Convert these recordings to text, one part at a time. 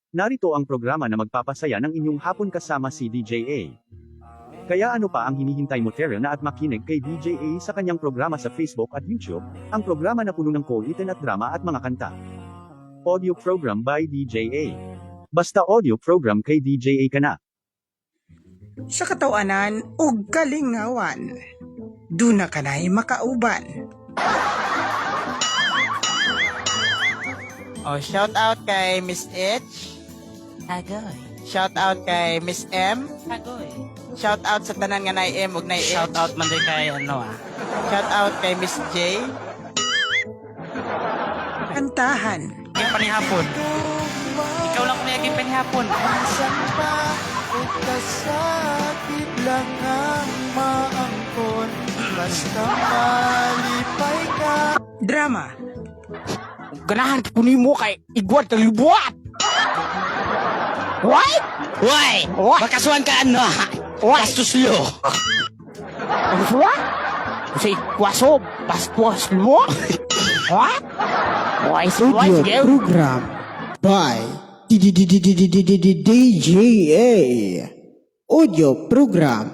Narito ang programa na magpapasaya ng inyong hapon kasama si DJA. Kaya ano pa ang hinihintay mo tara na at makinig kay DJA sa kanyang programa sa Facebook at YouTube, ang programa na puno ng kulitan at drama at mga kanta. Audio program by DJA. Basta audio program kay DJA ka na. Sa katawanan ug kalingawan, duna kanay makauban. Shout out kay Miss H. Agoy. Shout out kay Miss M. Agoy. Shout out sa tanan nga nay M ug nay H. Shout out man din kay Shout out kay Miss J. Kantahan, Yung panihapon. Ikaw lang kung naging panihapon. Minsan pa kasakit lang ang maangkon. Basta malipay ka. drama, Ganahan ko nimo kay igwad kang libuat. What? Hoy! Makasuhan ka ano? Bastos lo. What? Say kwaso, bastos mo. What? Why so Audio program by DJA. Audio program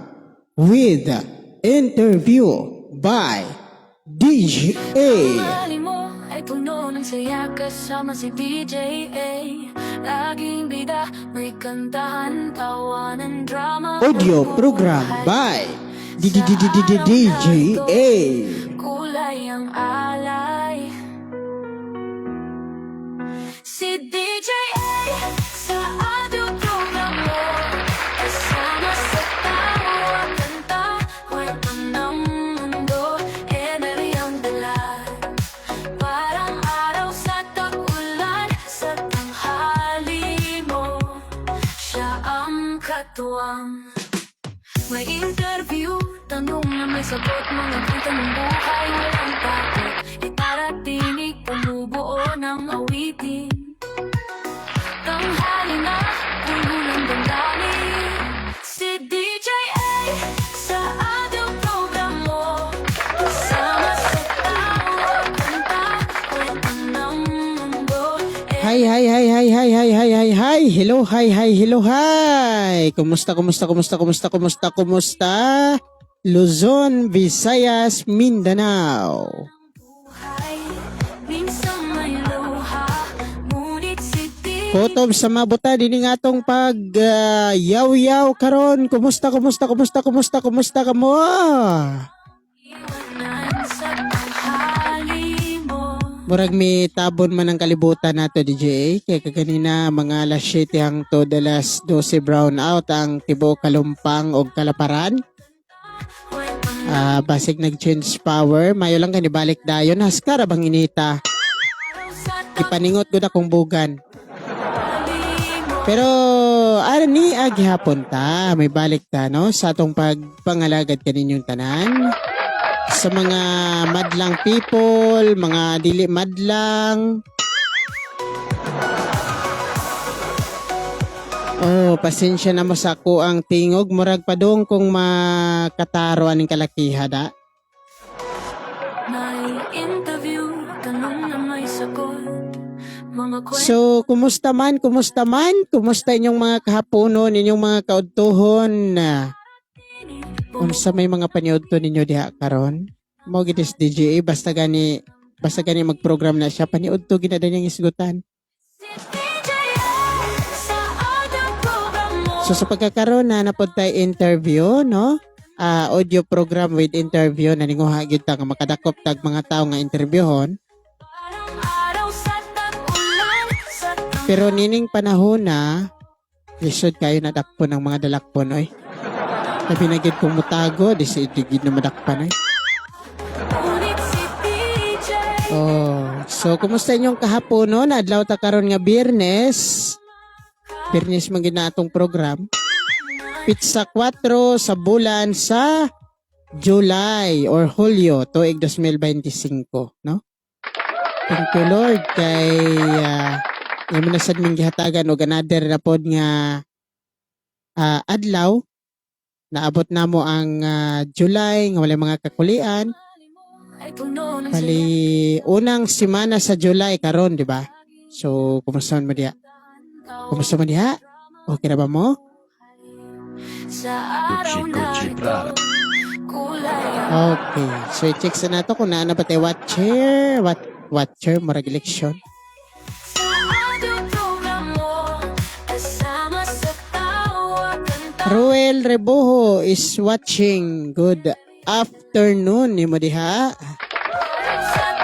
with interview by DJA. Mali mo ay puno ng saya kasama si DJA. Laging bida, may kantahan, tawanan, drama. Audio program by DJA. Kulay ang alay. Si DJA sa audio program mo, kasama sa tawa, kanta, kwento ng mundo, enerhiyang dala. Parang araw sa tag-ulan, sa tanghali mo, siya ang katuwang. May interview, tanong na may sagot, mga kwento ng buhay, walang takot. Itaratinig, pumubuo ng awitin. Tanghali na, puno ng damdamin. Si DJA sa audio program mo, kasama sa tawa, kanta, kwento ng mundo. Hi. Hello, hi. Kumusta? Luzon, Visayas, Mindanao. Minsan may luha, ngunit si DJA Kotob sa mabuta din nga atong pag yaw karon. Kumusta ka mo? iwanan sa tanghali mo. Murag may tabon man ang kalibutan nato DJ. Kaya kaganina mga alas 7 hangtod alas 12 brown out ang tibo kalumpang o kalaparan. Basig nag-change power. Mayo lang kanibalik dayon. Haskara bang inita. Ipaningot ko na kung bugan. Pero ni aghapon ta. May balik ta no sa atong pagpangalagad kaninyong tanan. Sa mga madlang people, mga dili madlang. Pasensya na mo sa ako ang tingog. Murag pa dong kung makataro aning kalakihada. May interview, tanong na may sagot. Mga kwento So, kumusta man? Kumusta inyong mga kahaponon, inyong mga kaudtuhon? Unsa may mga paniudto ninyo diha karon? Mo gitis DJ basta gani magprogram na siya paniudto gid na niyang isgutan. sa audio program mo. So sa pagkakaroon na napod tayo interview, no? Audio program with interview na ninguha gyud ta nga makadakop tag mga tawo nga interviewon. Parang araw sa tag-ulan, sa Pero nining panahon na lisod kayo nadakpon ng mga dalakpon oy. Sabi na gid kung mutago, di si itigid na madakpan oy. ngunit si DJ So kumusta inyong kahapon no? Adlaw ta karon nga Biyernes. Biyernes man gid na atong program. Pizza 4 sa bulan sa July or Hulyo tuig 2025, no? Thank you Lord kay imo na sad ming gihatagan og another na pod nga adlaw. Naabot na mo ang July nga wala mga kakulian. ay puno ng Bali unang semana sa July karon, di ba? So kumusta man mo diya? Kumusta mo diha? Okay na ba mo? Sa araw na ito, kulay Okay. So, i-check sa nato kung naana ba tayo watcher, marag eleksyon. sa ating programo, kasama sa tawa, kanta. Ruel Rebojo is watching. Good afternoon ni mo diha.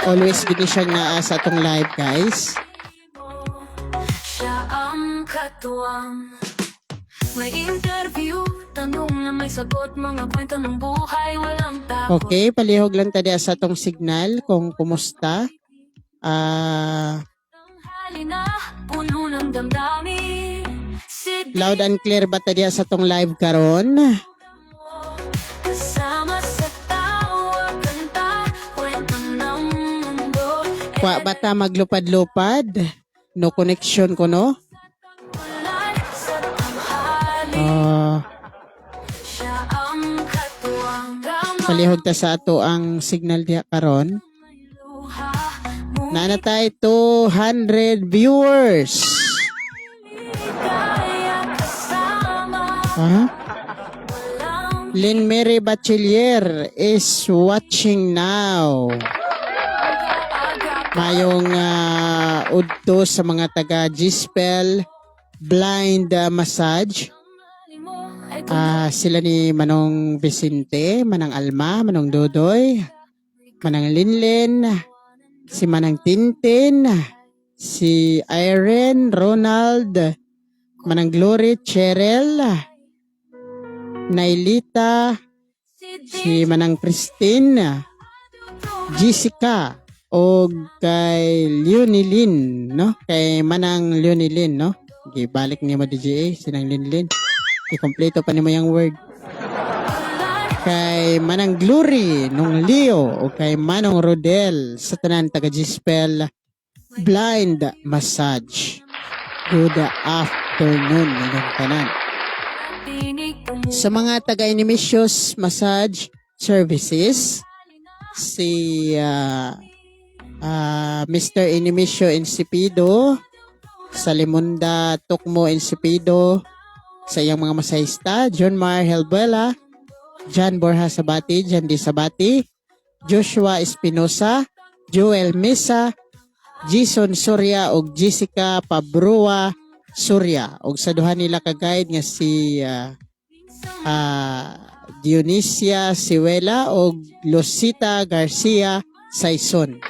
Always gini siyang naa sa atong live, guys. Siya ang katuwang may interview, tanong na may sagot, mga kwento ng buhay, walang takot. Okay, palihog lang tadi sa atong signal kung kumusta. Tanghali na, puno ng damdamin. Loud and clear ba tadi sa atong live karon? Kasama sa tawa, kanta, kwento ng mundo. Wa bata maglupad-lupad? No connection ko no? Walay sa tanghali, siya ang katuwang. Palihog ta sa ato ang signal diha karon. Luha, ngunit Naana tayo 200 viewers. kaya kasama. Walang Lynn Mary Bachelier is watching now. Mayong udto sa mga taga G-Spell Blind Massage. mo ay Sila ni Manong Vicente, Manang Alma, Manong Dodoy, Manang Linlin, si Manang Tintin, si Irene, Ronald, Manang Glory, Cheryl, Nailita, si Manang Christine, Jessica, o kay Leonilyn, no? Kay Manang Leonilyn, no? Gibalik niya mo DJA, sinang Linlin. I-kompleto pa ni mo yung word. Kay Manang Glory, nung Leo, o kay Manong Rodel, sa tanan taga Gispel Blind Massage. Good afternoon, inyong tanan. tinig mo. Sa mga taga Inimicious Massage Services, si Mr. Inimicio Insipido, Salimunda Tukmo Insipido, sa iyang mga masahista, John Mar Helbuela, John Borja Sabati, John D. Sabati, Joshua Espinosa, Joel Mesa, Jason Surya ug Jessica Pabrua Surya, ug sa duha nila ka guide nga si Dionisia Siwela ug Lucita Garcia Saison.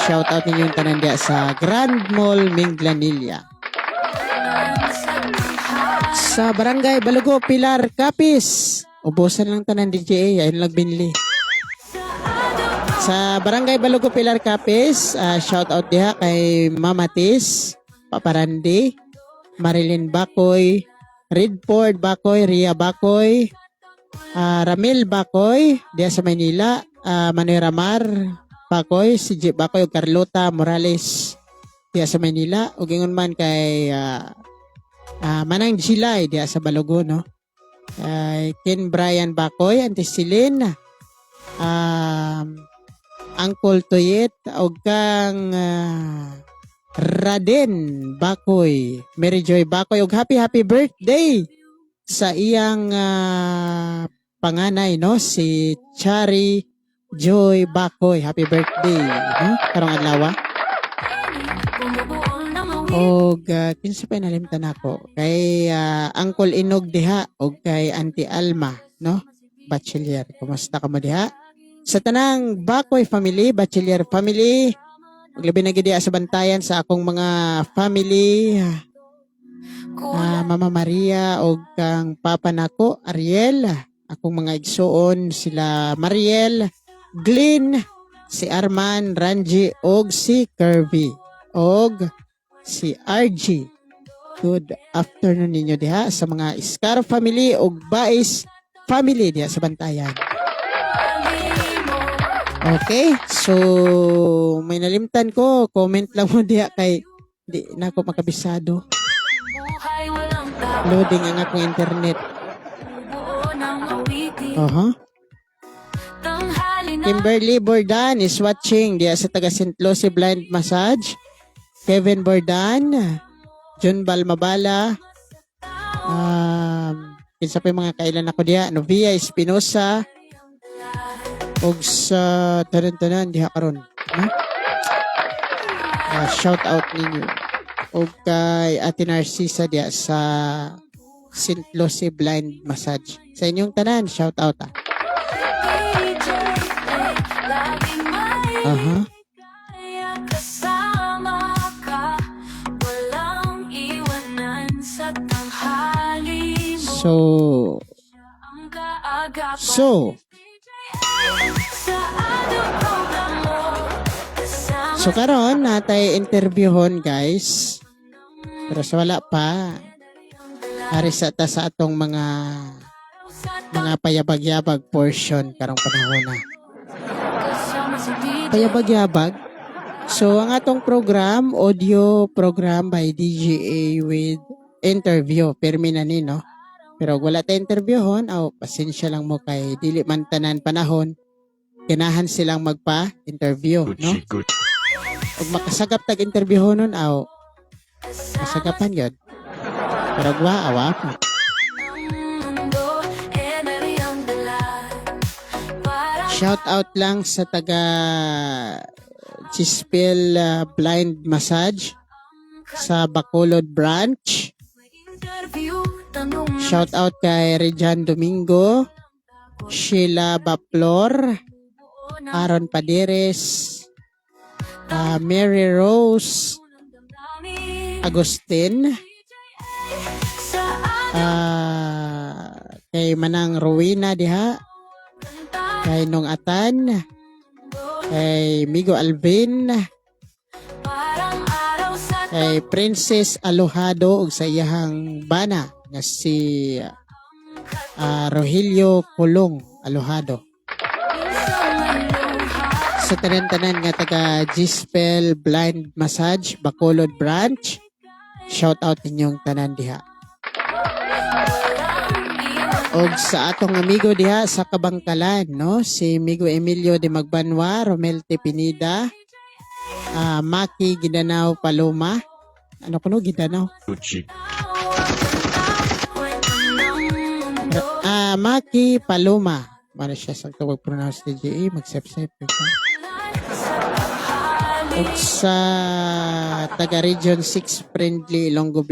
Shout out ninyong tanan diya sa Grand Mall Minglanilla. Sa Barangay Balugo Pilar Capis, ubusan lang tanan DJ, ayun lang binili. Sa Barangay Balugo Pilar Capis, shout out diha kay Mama Tis, Paparandi, Marilyn Bacoy, Redford Bacoy, Ria Bacoy, Ramil Bacoy, diya sa Maynila, Manoy Ramar Bacoy, si Jeep Bacoy, Carlota Morales, diya sa Maynila, ug ingon man kay Manang Gilay diya sa Balugo, no? Ken Brian Bacoy, Auntie Celine, Uncle Toyet, ug kang Raden Bacoy, Mary Joy Bacoy, ug happy birthday sa iyang panganay, no? Si Chari Joy Bacoy. Happy birthday, no? Karong adlaw. Bumubuo ng awit. Og kinsa pa nalimtan ako kay Uncle Inog diha og kay Auntie Alma, no? Bachelier. Kumusta ka mo diha? Sa tanang Bacoy family, Bachelier family, ug labi na gid diha sa bantayan sa akong mga family, Mama Maria og kang papa nako Ariel, akong mga igsuon sila Mariel, Glenn, si Arman, Ranji og si Kirby og si RG. Good afternoon ninyo diha sa mga Iscar family og Bais family diha sa bantayan. Okay, so may nalimtan ko, comment lang mo diha kay di na ako makabisado. Buhay walang takot. Loading ang akong internet. Bumubuo ng awitin. Tanghali na. Kimberly Bordan is watching diya sa taga St. Lucie Blind Massage. Kevin Bordan, John Balmabala, kinsa pa yung mga kailan ako diha, Novia Espinosa, ug sa tanan-tanan diha karon. Shout out ninyo. Ug kay Ate Narcisa diha sa St. Lucie Blind Massage. Sa inyong tanan, shout out DJ, laging may Aha. kaya kasama ka. Walang iwanan sa tanghali mo. So, Ang kaagapan sa adong programa kasama so karon natay interviewon guys. Pero sa wala pa, ari sa ta sa atong mga payabag-yabag portion karong panahon na. kasama si DJ. Payabag-yabag. So ang atong program, audio program by DGA with interview. Permi na ni, no? Pero wala ta interviewon, pasensya lang mo kay dili man tanan panahon. Ganahan silang magpa-interview, no? Ug makasagap tag interview nun, masagapan yun. Pero awa pa. Mundo, enerhiyang dala. Parang Shout out lang sa taga Chispel Blind Massage sa Bacolod Branch. interview, tanong na Shout out kay Rejan Domingo, Sheila Baplor, Aaron Paderes, Mary Rose, Agustin, kay Manang Rowena diha, kay Nong Atan, kay Migo Alvin, parang araw sa kay Princess Alojado ug sa iyahang bana nga si Rogelio Colong Alojado. isang luha. Sa tanan-tanan nga taga Gispel Blind Massage Bacolod Branch, shout out ninyong tanan diha. Og sa atong amigo diha sa Kabangkalan, no, si Migo Emilio de Magbanwa, Romel T. Pinida, Maki Gidanaw Paloma, ano kuno Gidanaw? Maki Paloma. Mara siya sa tawag pronounce ni GA, mag-sep-sep. Ug sa taga Region 6 Friendly Ilonggo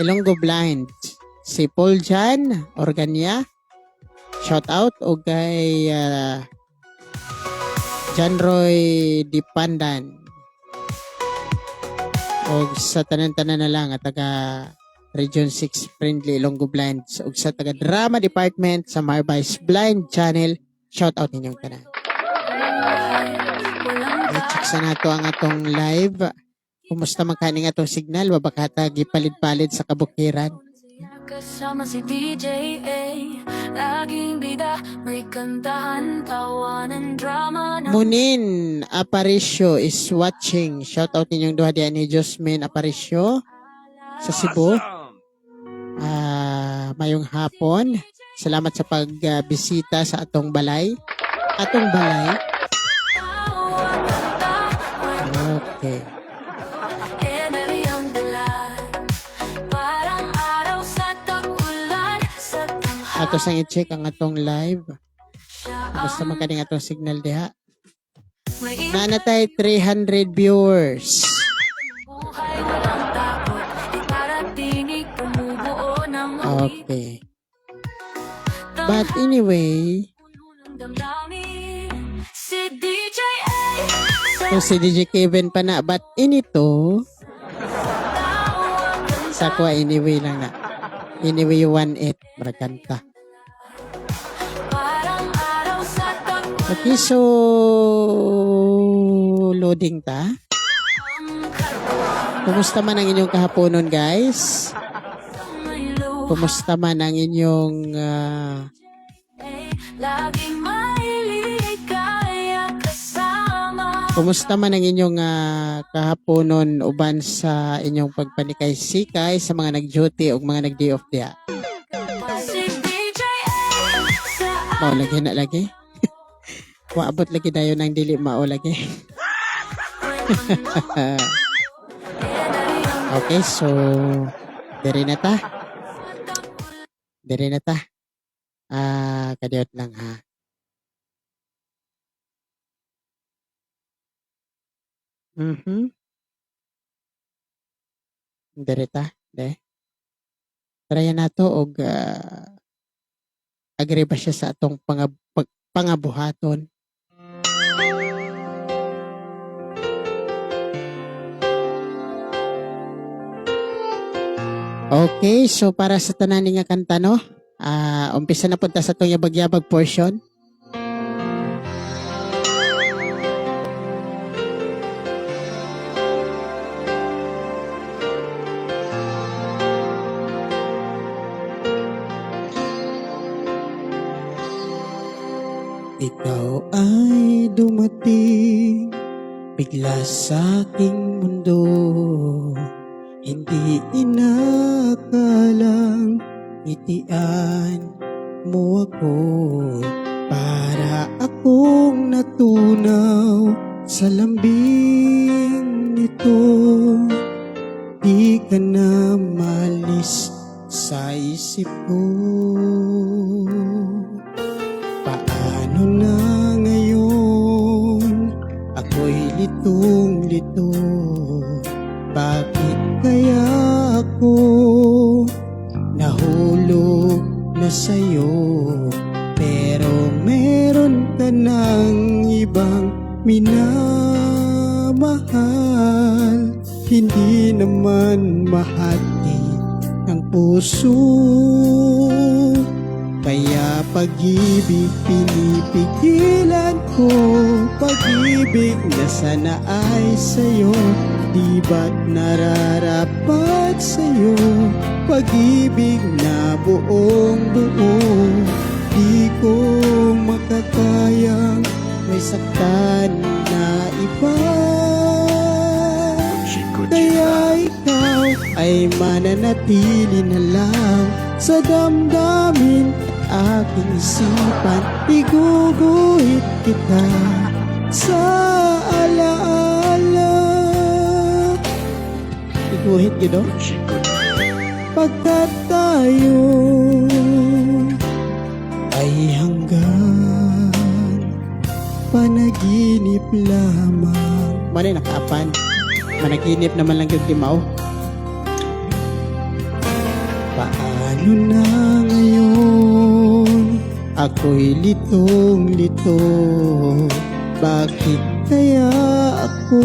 Ilonggo Blinds, si Paul Jan Organia, shout out. O kay John Roy Dipandan. O sa tanan-tanan na lang at taga Region 6 Friendly Ilonggo Blinds. O sa taga Drama Department sa Marvice Blind Channel, shout out ninyong tanan. I-check sa nato ang atong live. Kumusta man kaning atong signal, wabakata gipalit-palit sa kabukiran. Kasama si DJ, laging bida, may kantahan, tawanan, drama na Munin Aparicio is watching. Shout out ninyong duha diyan ni Josmin Aparicio sa Cebu. Mayong hapon. Salamat sa pagbisita sa atong balay. Okay. enerhiyang dala. Parang araw sa tag-ulan, sa tanghali Ato sang i-check ang atong live. siya Basta man kaning atong signal diha. may Nanatay 300 viewers. buhay, walang takot. Iparatinig, bumubuo ng Okay. But anyway, damdamin. Si DJ so si DJ Kevin pa na. But inito, sa ko anyway lang na. Anyway 1-8 maragkanta. parang araw sa tag-ulan. Okay, so loading ta. Kumusta man ang inyong kahaponon, guys? May luha, Kumusta man ang inyong laging may ligaya kasama. kumusta man ang inyong kahaponon uban sa inyong pagpanikay-sikay sa mga nag-duty o mga nag-day off diya. Si DJ sa Mao lagi na lagi. Waabot lagi dayon ng dili mao lagi. Okay, so diri na ta. Diri na ta. Kadiyot lang ha. Mhm. Diri ta, de. Tryan nato og agree ba siya sa atong pangabuhaton. Okay, so para sa tanan nga kanta no, umpisa na punta sa atong yabag-yabag portion. Ikaw ay dumating bigla sa aking mundo. Hindi inakalang ngitian mo ako. Para akong natunaw sa lambing nito. Di ka na malis sa isip ko. Paano na ngayon? Ako'y litong-lito. Bakit kaya ako nahulog na sa'yo? Pero meron ka ng ibang minamahal. Hindi naman mahati ang puso. Kaya pag-ibig pinipigilan ko. Pag-ibig na sana ay sa'yo. Di ba't nararapat sa'yo? Pag-ibig na buong buo. Di ko makakayang may saktan na iba. Kaya ikaw ay mananatili na lang sa damdamin at aking isipan. Iguguhit kita sa alaala. Iguhit gino? Pagkat tayo ay hanggang panaginip lamang. Manay nakaapan. Managinip naman lang yung timaw. Paano na ngayon? Ako'y litong-lito. Bakit kaya ako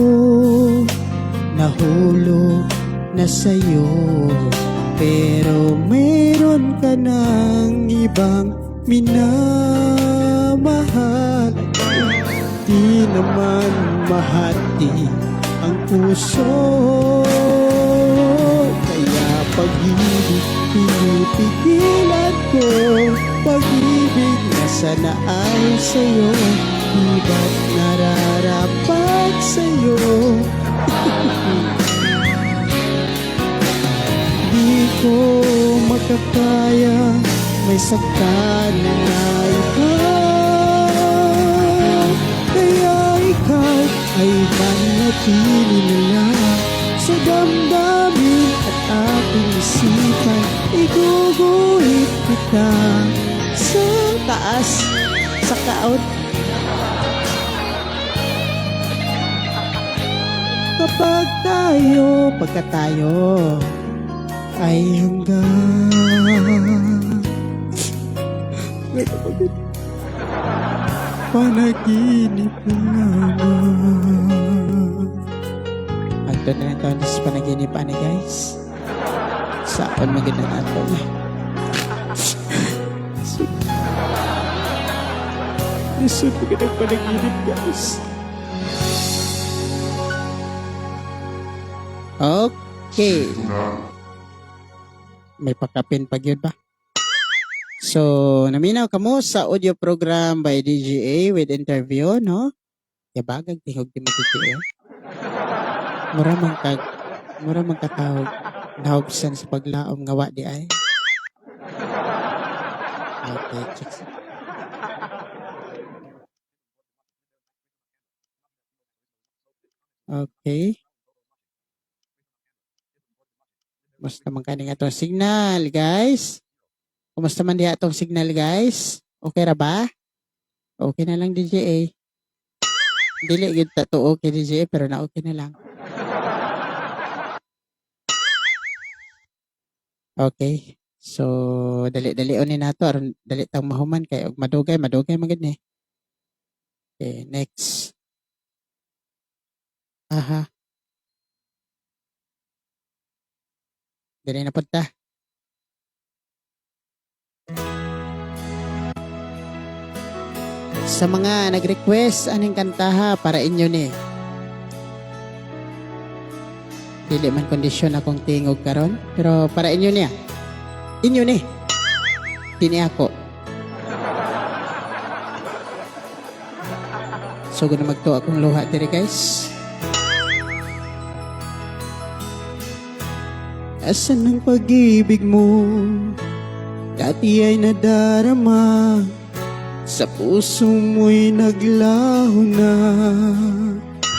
nahulog na sa'yo? Pero meron ka ng ibang minamahal. Di naman mahati ang puso. Kaya pag-ibig pinipigilan ko. Pag-ibig na sana ay sa'yo. Di ba't nararapat sa'yo? Di ko makakaya may saktan na iba. Kaya ikaw ay manatili na lang sa damdamin at aking isipan. Iguguhit kita sa taas, sa kaot. Pagka tayo ay hanggang panaginip lamang. Ito na ito sa panaginipan ni guys. Saan maganda na ito na. Nasaan magandang panaginip guys. Okay. May pakapin pag yun ba? So, naminaw ka mo sa audio program by DGA with interview, no? Yabagag tihog di matitiyo. Mura man katawag. Nahugsan sa paglaom ngawa di ay. Okay, check. Okay. Kumusta man kaning atong signal, guys? Kumusta man diha atong signal, guys? Okay ra ba? Okay na lang, DJA. Dili gid ta to okay, DJA, pero na okay na lang. Okay. So, dali-dali ni nato aron dali tang mahuman kay og madugay man gid ni. Okay, next. Aha. Dili na pud ta. Sa mga nag-request aning kantaha para inyo ni. Dili man kondisyon akong tingog karon, pero para inyo niya. Inyo ni. Dini ako. So guna magtuo akong luha diri, guys. Asan ang pag-ibig mo? Dati ay nadarama. Sa puso mo'y naglaho na.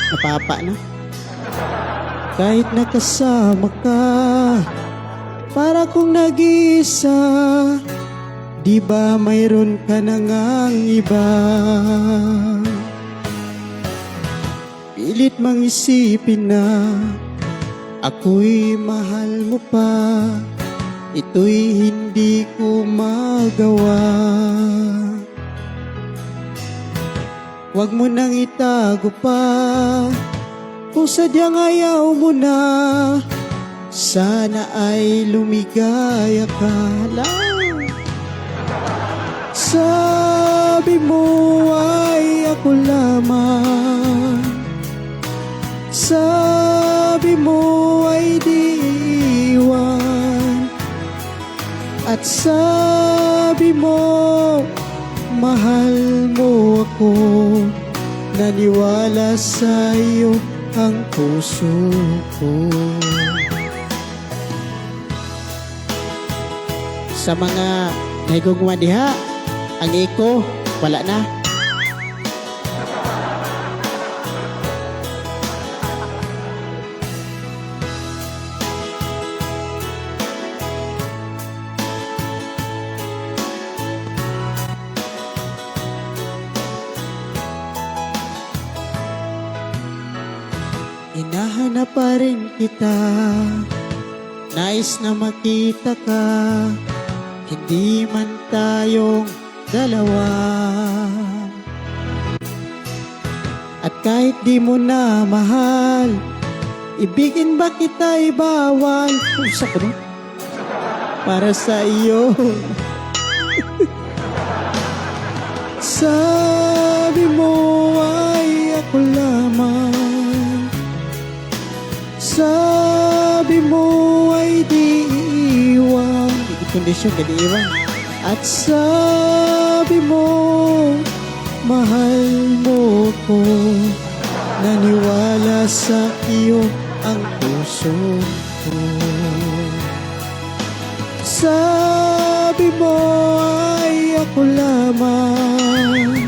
Napapa na. Kahit nakasama ka, para kong nag-iisa. Di ba mayroon ka na ngang iba? Pilit mang isipin na ako'y mahal mo pa. Ito'y hindi ko magawa. Huwag mo nang itago pa. Kung sadyang ayaw mo na, sana ay lumigaya ka lang. Sabi mo ay ako lamang. Sabi mo ay di iwan. At sabi mo mahal mo ako. Naniwala sa iyo ang puso ko. Sa mga nahigugma diha, ang iko, wala na. Hinahanap pa rin kita, nais na makita ka, hindi man tayong dalawa. At kahit di mo na mahal, ibigin ba kita'y bawal? Pusa ko no? Para sa iyo. Sabi mo ay ako lamang. Sabi mo ay di iwan. Hindi kondisyon ka di iwan. At sabi mo mahal mo ko. Naniwala sa iyo ang puso ko. Sabi mo ay ako lamang.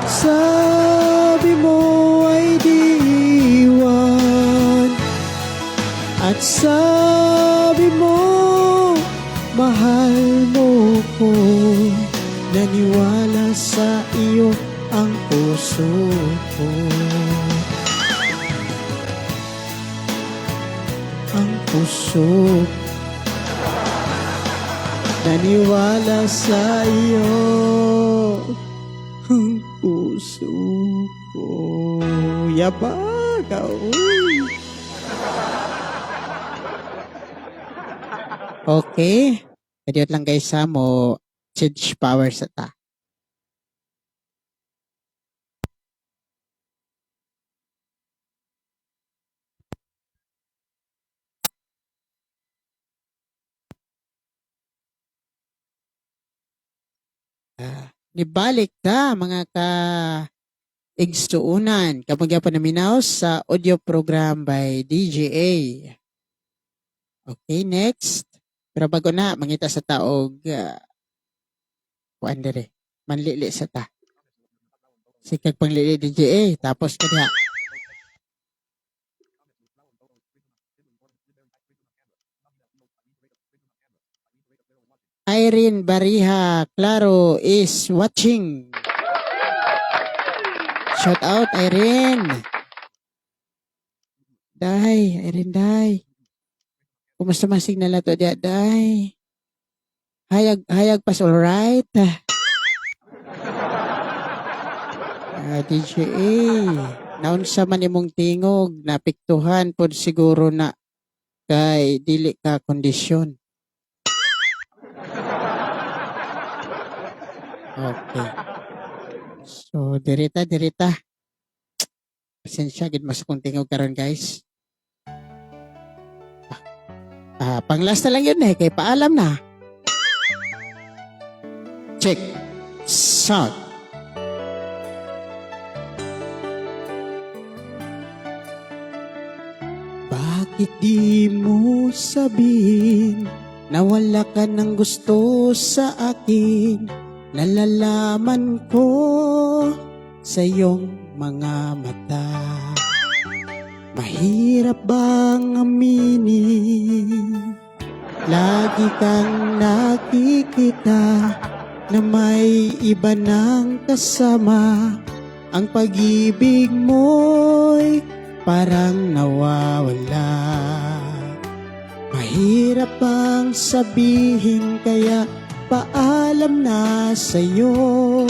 Sabi mo ay di iwan. At sabi mo mahal mo ko. Naniwala sa iyo ang puso ko. Ang puso ko. Naniwala sa iyo ang puso ko. Yabaga, uy. Okay. Kadiyot lang guys ha mo change power sa ta. Nibalik ta mga ka igsuunan kapag yapon naminaw sa audio program by DJA. Okay, next. Pero bago na, mangita sa taog kuan dire. Manlili sa ta. Sikag panglili DJA. Tapos kada. Irene Bariha Claro is watching. Shout out, Irene. Irene, day. Kumusta man signal na to diya, day? Hayag pas alright. DJA. Naunsa man imong tingog, napiktuhan pod siguro na kay dili ka kondisyon. Okay. So, dirita. Pasensya, gid mas kong tingog karon guys. Pang-last na lang yun kay paalam na. Check. Sound. Bakit di mo sabihin na wala ka ng gusto sa akin? Nalalaman ko sa iyong mga mata. Mahirap bang aminin? Lagi kang nakikita na may iba nang kasama. Ang pag-ibig mo'y parang nawawala. Mahirap bang sabihin kaya paalam na sa'yo.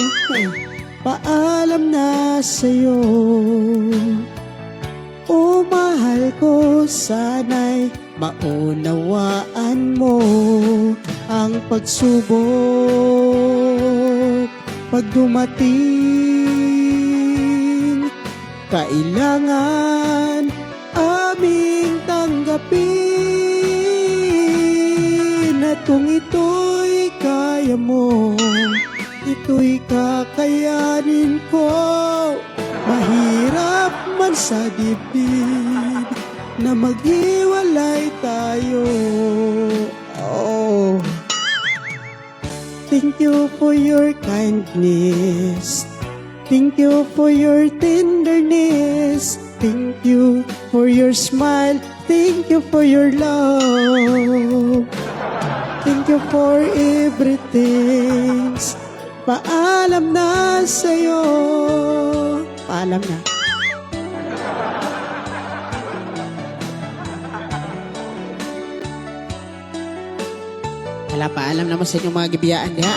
Paalam na sa'yo. O mahal ko, sana'y maunawaan mo ang pagsubok. Pag dumating, kailangan aming tanggapin. At kung ito'y kaya mo, ito'y kakayanin ko. Mahirap man sa dibdib na maghiwalay tayo. Oh. Thank you for your kindness. Thank you for your tenderness. Thank you for your smile. Thank you for your love. Thank you for everything. Paalam na sa'yo. Paalam na. Paalam naman sa inyong mga gibiyaan diha.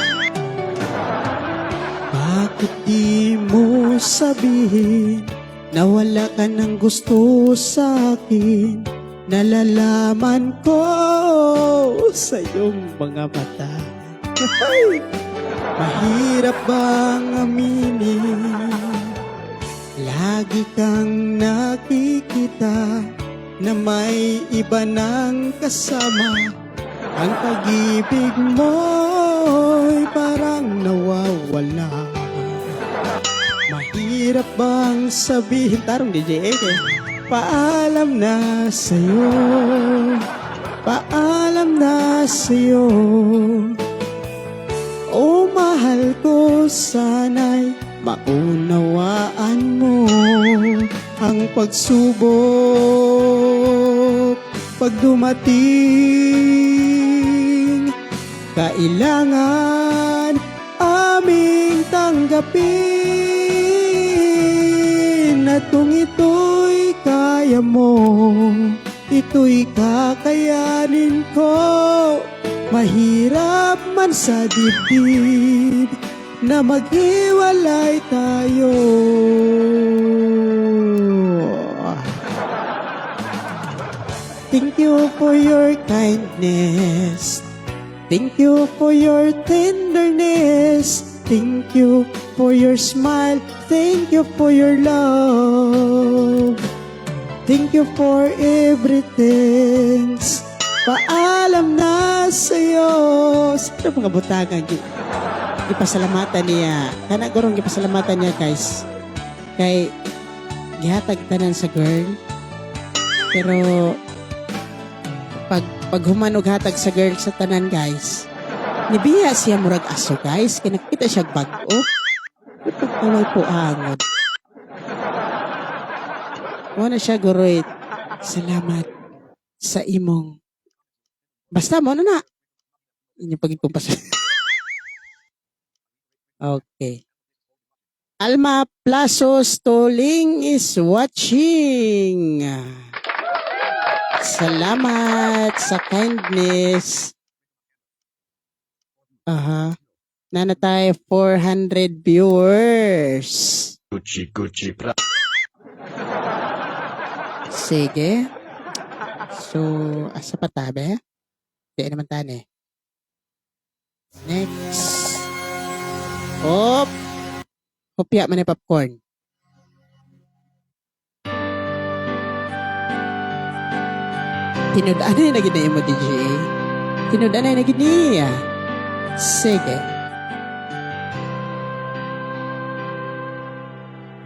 Bakit di mo sabihin na wala ka ng gusto sa akin? Nalalaman ko sa iyong mga mata. Mahirap bang aminin? Lagi kang nakikita na may iba nang kasama. Ang pag-ibig mo'y parang nawawala. Mahirap bang sabihin, tarong DJ paalam na sa'yo. Paalam na sa'yo. O mahal ko, sana'y maunawaan mo ang pagsubok. Pag dumating, kailangan aming tanggapin. At kung ito'y kaya mo, ito'y kakayanin ko. Mahirap man sa dibdib na maghiwalay tayo. Thank you for your kindness. Thank you for your tenderness. Thank you for your smile. Thank you for your love. Thank you for everything. Paalam na sa'yo. Sa mga butagan, ipasalamatan niya. Kana gurong ipasalamatan niya, guys. Kay gihatag tanan sa girl. Pero pag humanog hatag sa girl sa tanan, guys, nibiya siya murag aso, guys. Kaya nakita siya bag-o. Pagkaway po angod. Muna siya, guroy. Salamat sa imong. Basta mo na. Inyong pagkumpas. Okay. Alma Plaso Stoling is watching. Salamat sa kindness. Aha. Nana tayo 400 viewers. Sige. So, asa pa tabi? Di naman tani. Next. Hop. Hopya man yung popcorn. Tinudan na yung naging mo, DJ. Tinudan na yung naging niya. Sige.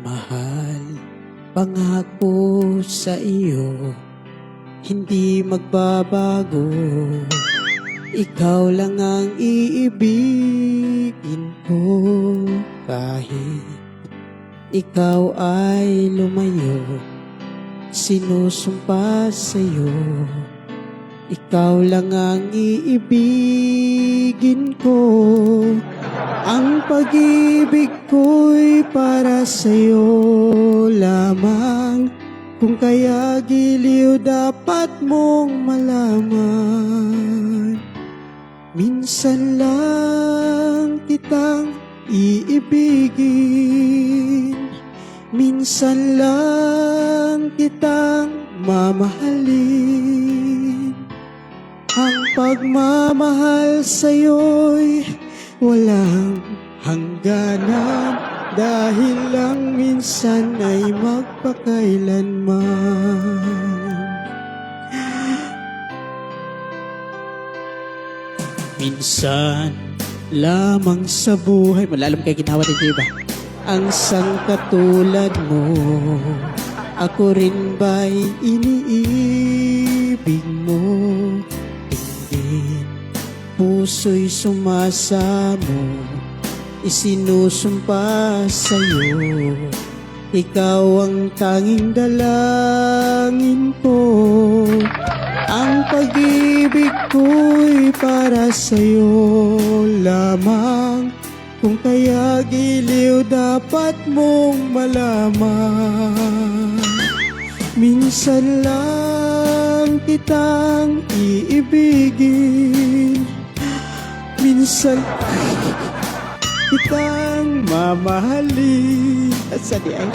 Mahal, pangako sa iyo, hindi magbabago. Ikaw lang ang iibigin ko kahit ikaw ay lumayo. Sinusumpa sa'yo, ikaw lang ang iibigin ko. Ang pag-ibig ko'y para sa'yo lamang. Kung kaya giliw dapat mong malaman. Minsan lang kitang iibigin, minsan lang kitang mamahalin. Ang pagmamahal sa'yo'y walang hangganan, dahil lang minsan ay magpakailanman. Minsan lamang sa buhay, malalam kayo ginawa din iba, ang sangkatulad mo, ako rin ba'y iniibig mo? Hindi, puso'y sumasamo, isinusumpa sa'yo, ikaw ang tanging dalangin ko. Ang pag-ibig ko'y para sa'yo lamang. Kung kaya giliw dapat mong malaman. Minsan lang kitang iibigin, minsan kitang mamahalin. At sa diyan,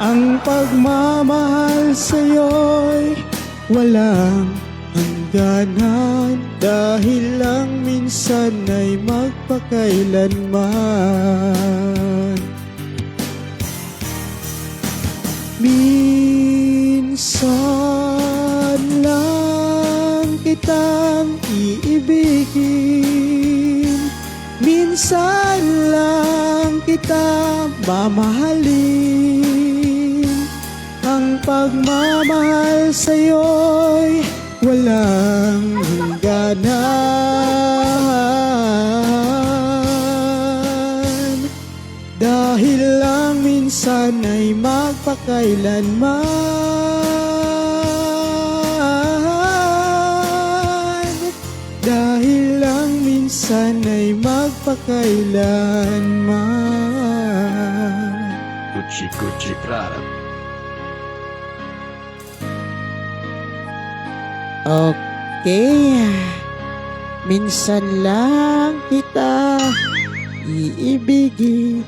ang pagmamahal sa'yo'y walang hangganan, dahil lang minsan ay magpakailanman. Minsan lang kitang iibigin, minsan lang kita mamahalin. Ang pagmamahal sa'yo'y walang hangganan, dahil lang minsan ay magpakailanman. Dahil lang minsan ay magpakailanman. Gucci Prada. Okay. Minsan lang kita iibigin.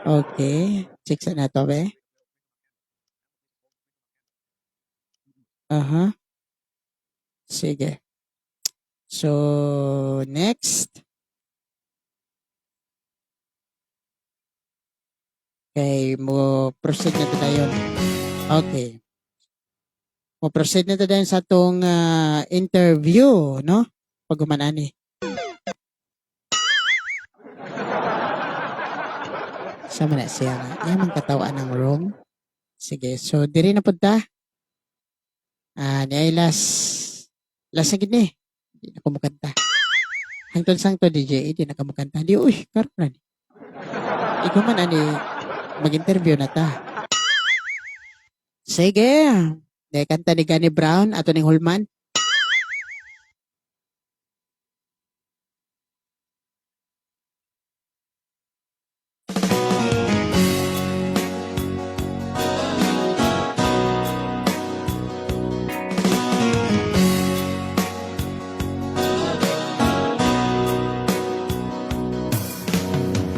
Okay. Check sa nato, be. Aha. Sige. So, next. Okay, mo proceed na tayo. Okay. Mo proceed na tayo sa atong interview, no? Pagkumanani. Sama na siya nga. Ay, man katawaan ng room. Sige, so diri na punta. Ni last na gini. Di na kumukanta. Hangtod sang to DJ, di na kumukanta. Di, uy, karon na ni. Ikaw man ani mag-interview na ta. Sige. Dahil kanta ni Gani Brown, ato ning Hulman.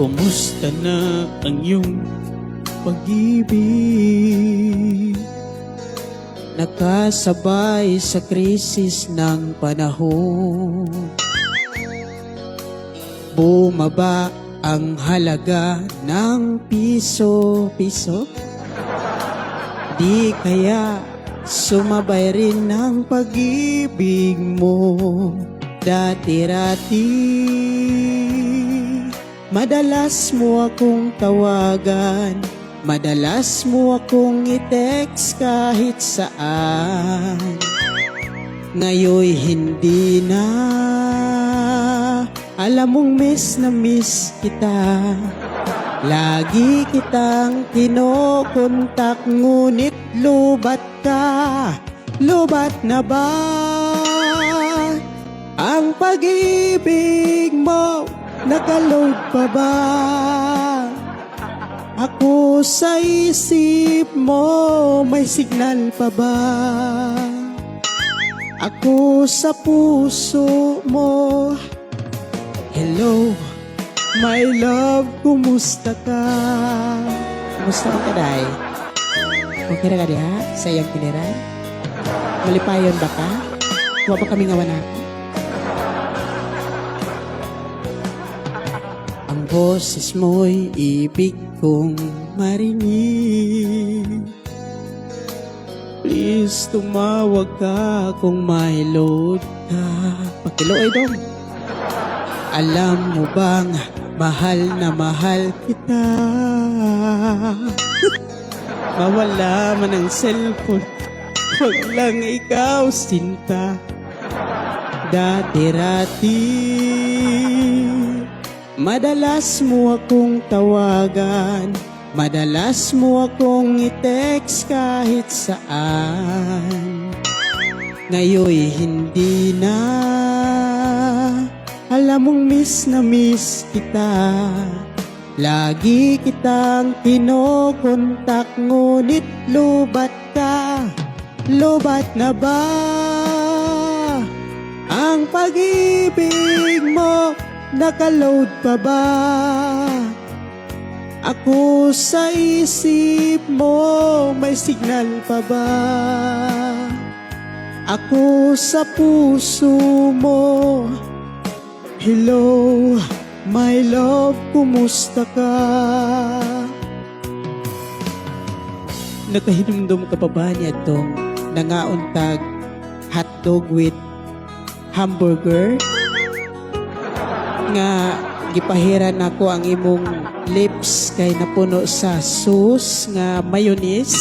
Kumusta na ang iyong pag-ibig? Nakasabay sa krisis ng panahon. Bumaba ang halaga ng piso-piso. Di kaya sumabay rin ng pag-ibig mo. Dati-rati madalas mo akong tawagan, madalas mo akong i-text kahit saan. Ngayon'y hindi na, alam mong miss na miss kita. Lagi kitang kinokontak, ngunit lubat ka. Lubat na ba ang pag-ibig mo? Nakaload pa ba ako sa isip mo? May signal pa ba ako sa puso mo? Hello, my love, kumusta ka? Kumusta ka, Day? Okay na ka diha sa iyang piniran? Malipayon ba ka? Huwag pa kami ngawan ako? Ang boses mo'y ibig kong marinig. Please, tumawag ka kung may load ka. Pakiloy dong. Alam mo bang mahal na mahal kita? Mawala man ang cellphone, huwag lang ikaw sinta. Dati-rati madalas mo akong tawagan, madalas mo akong i-text kahit saan. Ngayon'y hindi na, alam mong miss na miss kita. Lagi kitang kinokontak, ngunit lubat ka. Lubat na ba ang pag-ibig mo? Nakaload pa ba ako sa isip mo? May signal pa ba ako sa puso mo? Hello, my love, kumusta ka? Nakahinumdum ka pa ba niya itong nangauntag hotdog with hamburger? Nga gipahiran ako ang imong lips kay napuno sa sauce nga mayonnaise.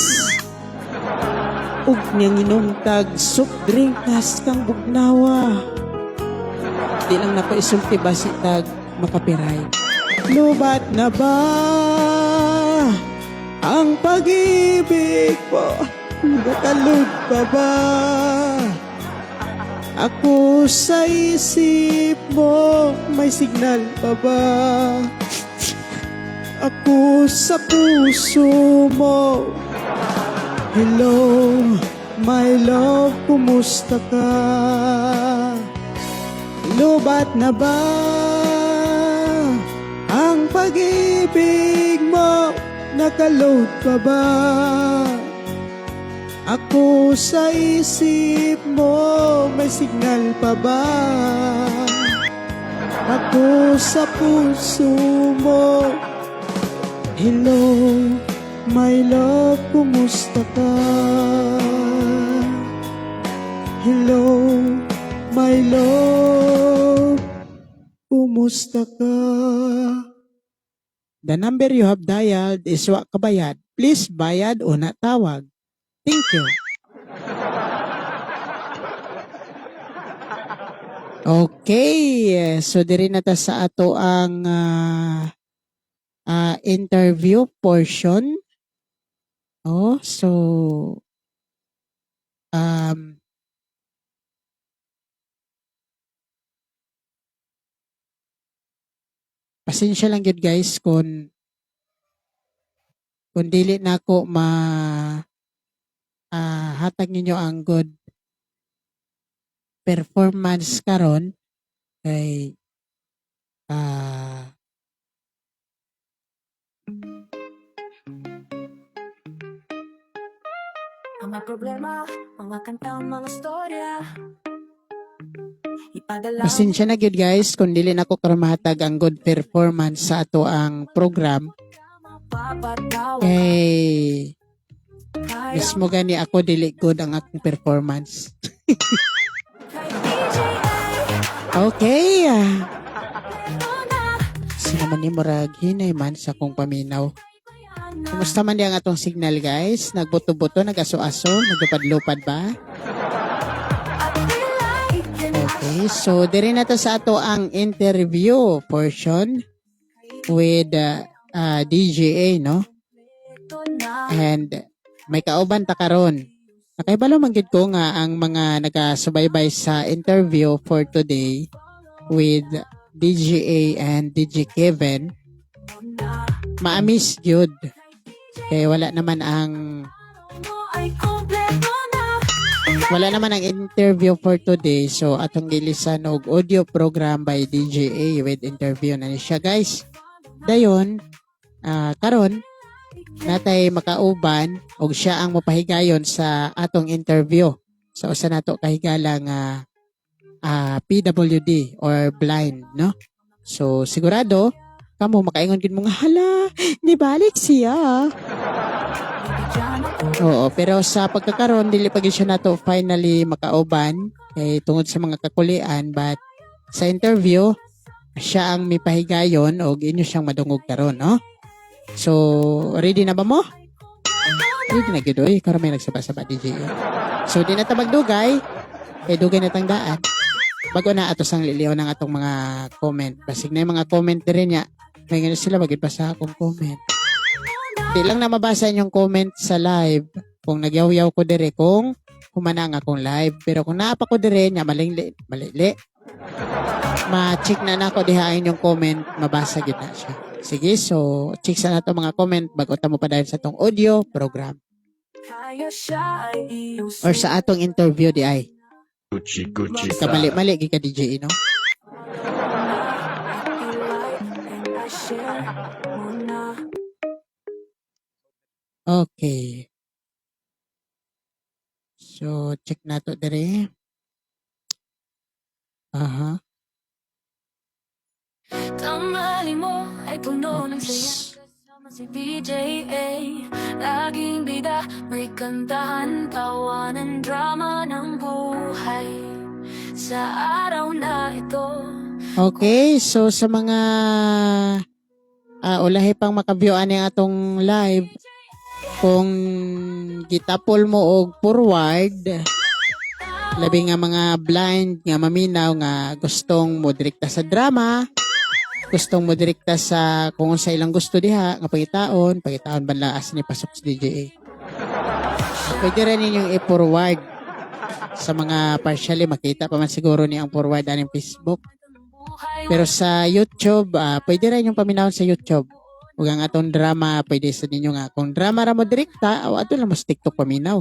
Ug niyang inumtag soft drink kas kang bugnawa. Di lang napaisulti ba si tag makapiray. Lubat na ba ang pag-ibig mo? Nakalud pa ba ako sa isip mo? May signal pa ba ako sa puso mo? Hello, my love, kumusta ka? Lubat na ba ang pag-ibig mo? Nakaload pa ba ako sa isip mo? May signal pa ba ako sa puso mo? Hello, my love, kumusta ka? Hello, my love, kumusta ka? The number you have dialed is wa kabayad. Please bayad o natawag. Thank you. Okay, so diri na ta sa ato ang interview portion. Oh, so pasensya lang yun guys kung dili na ako hatag ninyo ang good performance karon kay Ang mga problema, mga kanta, mga storya. Ipadala Pasensya na gyud guys kung dili nako karamahatag ang good performance sa ato ang program. papatawa Eh, kaya mismo gani ako dili good ang akong performance. kay DJA. Okay. Ito na, Sino man ni murag hinay man sa akong paminaw. Kumusta man di ang atong signal guys? Nagbuto-buto, nagaso-aso, nagupad-lupad ba? at nilay Okay, so diri na to sa ato ang interview portion with DJA, no? ito na. And may kauban ta karon. Nakaibalo man gid ko nga ang mga nagasubaybay sa interview for today with DJA and DJ Kevin. Maamis gyud. Kaya wala naman ang Mo ay kompleto na. wala naman ang interview for today. So atong gilisan og audio program by DJA with interview na ni siya guys. Dayon karon natay makauban og siya ang mapahigayon sa atong interview. So usa nato kahigala nga PWD or blind, no? So sigurado kamo makaingon gid mo nga hala, ni balik siya. Oo, pero sa pagkakaroon dili pa gyud siya nato finally makauban kay tungod sa mga kakulian, but sa interview siya ang mipahigayon og inyo siyang madungog karon, no? So, ready na ba mo? Ready na gyud oy, karon may nagsaba-saba DJ. So, di na ta magdugay. Kay dugay na tang daan. Bago na ato sang liliw ng atong mga comment. Basig na yung mga comment diri niya. May nga sila magipasa akong comment. Di lang na mabasa yung comment sa live kung nagyaw-yaw ko dire kung humana nga akong live. Pero kung naapa ko dire niya malili. Ma-check na nako dihain yung comment, mabasa gid na siya. Sige, so check sa nato mga comment bago ta mo pa dahil sa tong audio program Kaya siya ay iyong or sa atong interview di ay. Gucci Gucci Ka Prada. mali gi ka DJ, no? Okay. So, check na to dire. Aha. Tanghali mo ay puno ng saya kasama si DJA. Laging bida, may kantahan, tawanan, drama ng buhay. Sa araw na ito, Okay, so sa mga ulahi pang makabyo ani atong live, kung gitapol mo og forward, labi nga mga blind nga maminaw nga gustong mo direkta sa drama, gustong mo direkta sa kung sa ilang gusto diha nga pangitaon banla as ni pasok sa DJA. Pwede rin ninyong i-forward sa mga partially makita pa man siguro ni ang forward aning Facebook. Pero sa YouTube, pwede rin yung paminahon sa YouTube. Ug ang atong drama, pwede sa ninyo nga. Kung drama ra mo direkta, ato lang mo sa TikTok paminaw.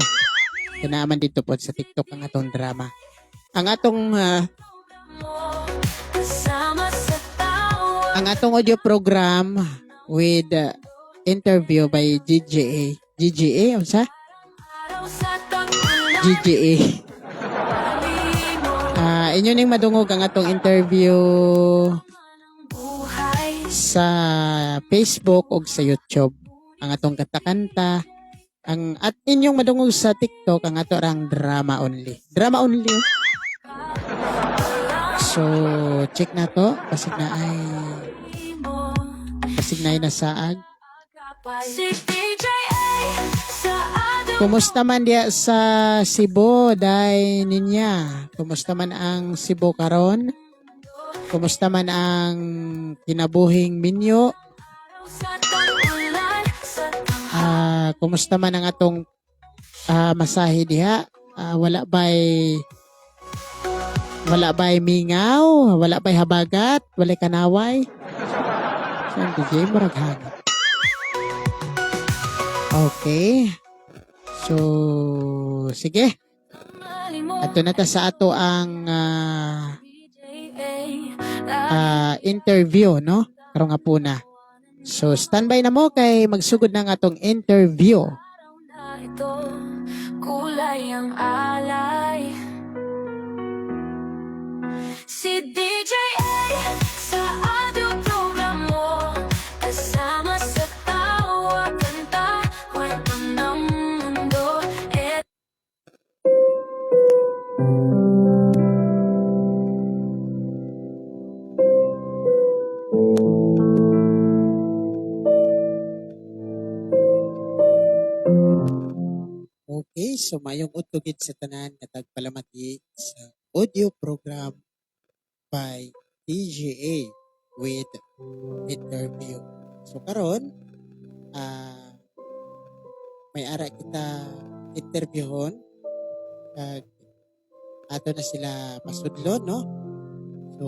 Kinaaman dito po sa TikTok ang atong drama. Ang atong kasama sa tao. ang atong audio program with interview by GGA. GGA, unsa? Araw sa tag-ulan, GGA. mo Inyo ning madungog ang atong interview ng buhay. sa Facebook o sa YouTube. Ang atong kanta-kanta. At inyong madungog sa TikTok, ang ato rang drama only. Drama only. So, check na to. Pasig na ay nasaag. Si DJA sa ating Kumusta man diya sa Cebu, day ninya? Kumusta man ang Cebu karon? Kumusta man ang kinabuhing Minyo? sa tag-ulan, sa Kumusta man ang atong masahe diha? Wala ba'y mingaw? Wala ba'y habagat? Wala kanaway? Saan DJ murag hangin? Okay. So, sige. tanghali mo Ato na ta sa ato ang DJA. interview, no? Karong hapuna. So, standby na mo kay magsugod ng atong interview. Araw na ito, kulay ang alay. Si DJ A sa audio programo, kasama sa tawa, kanta, kwento ng mundo. Okay, so mayong utugid sa tanan nga tagpalamati sa audio program by DJA with interview. So karon may ara kita interviewon kag ato na sila pasudlon, no? So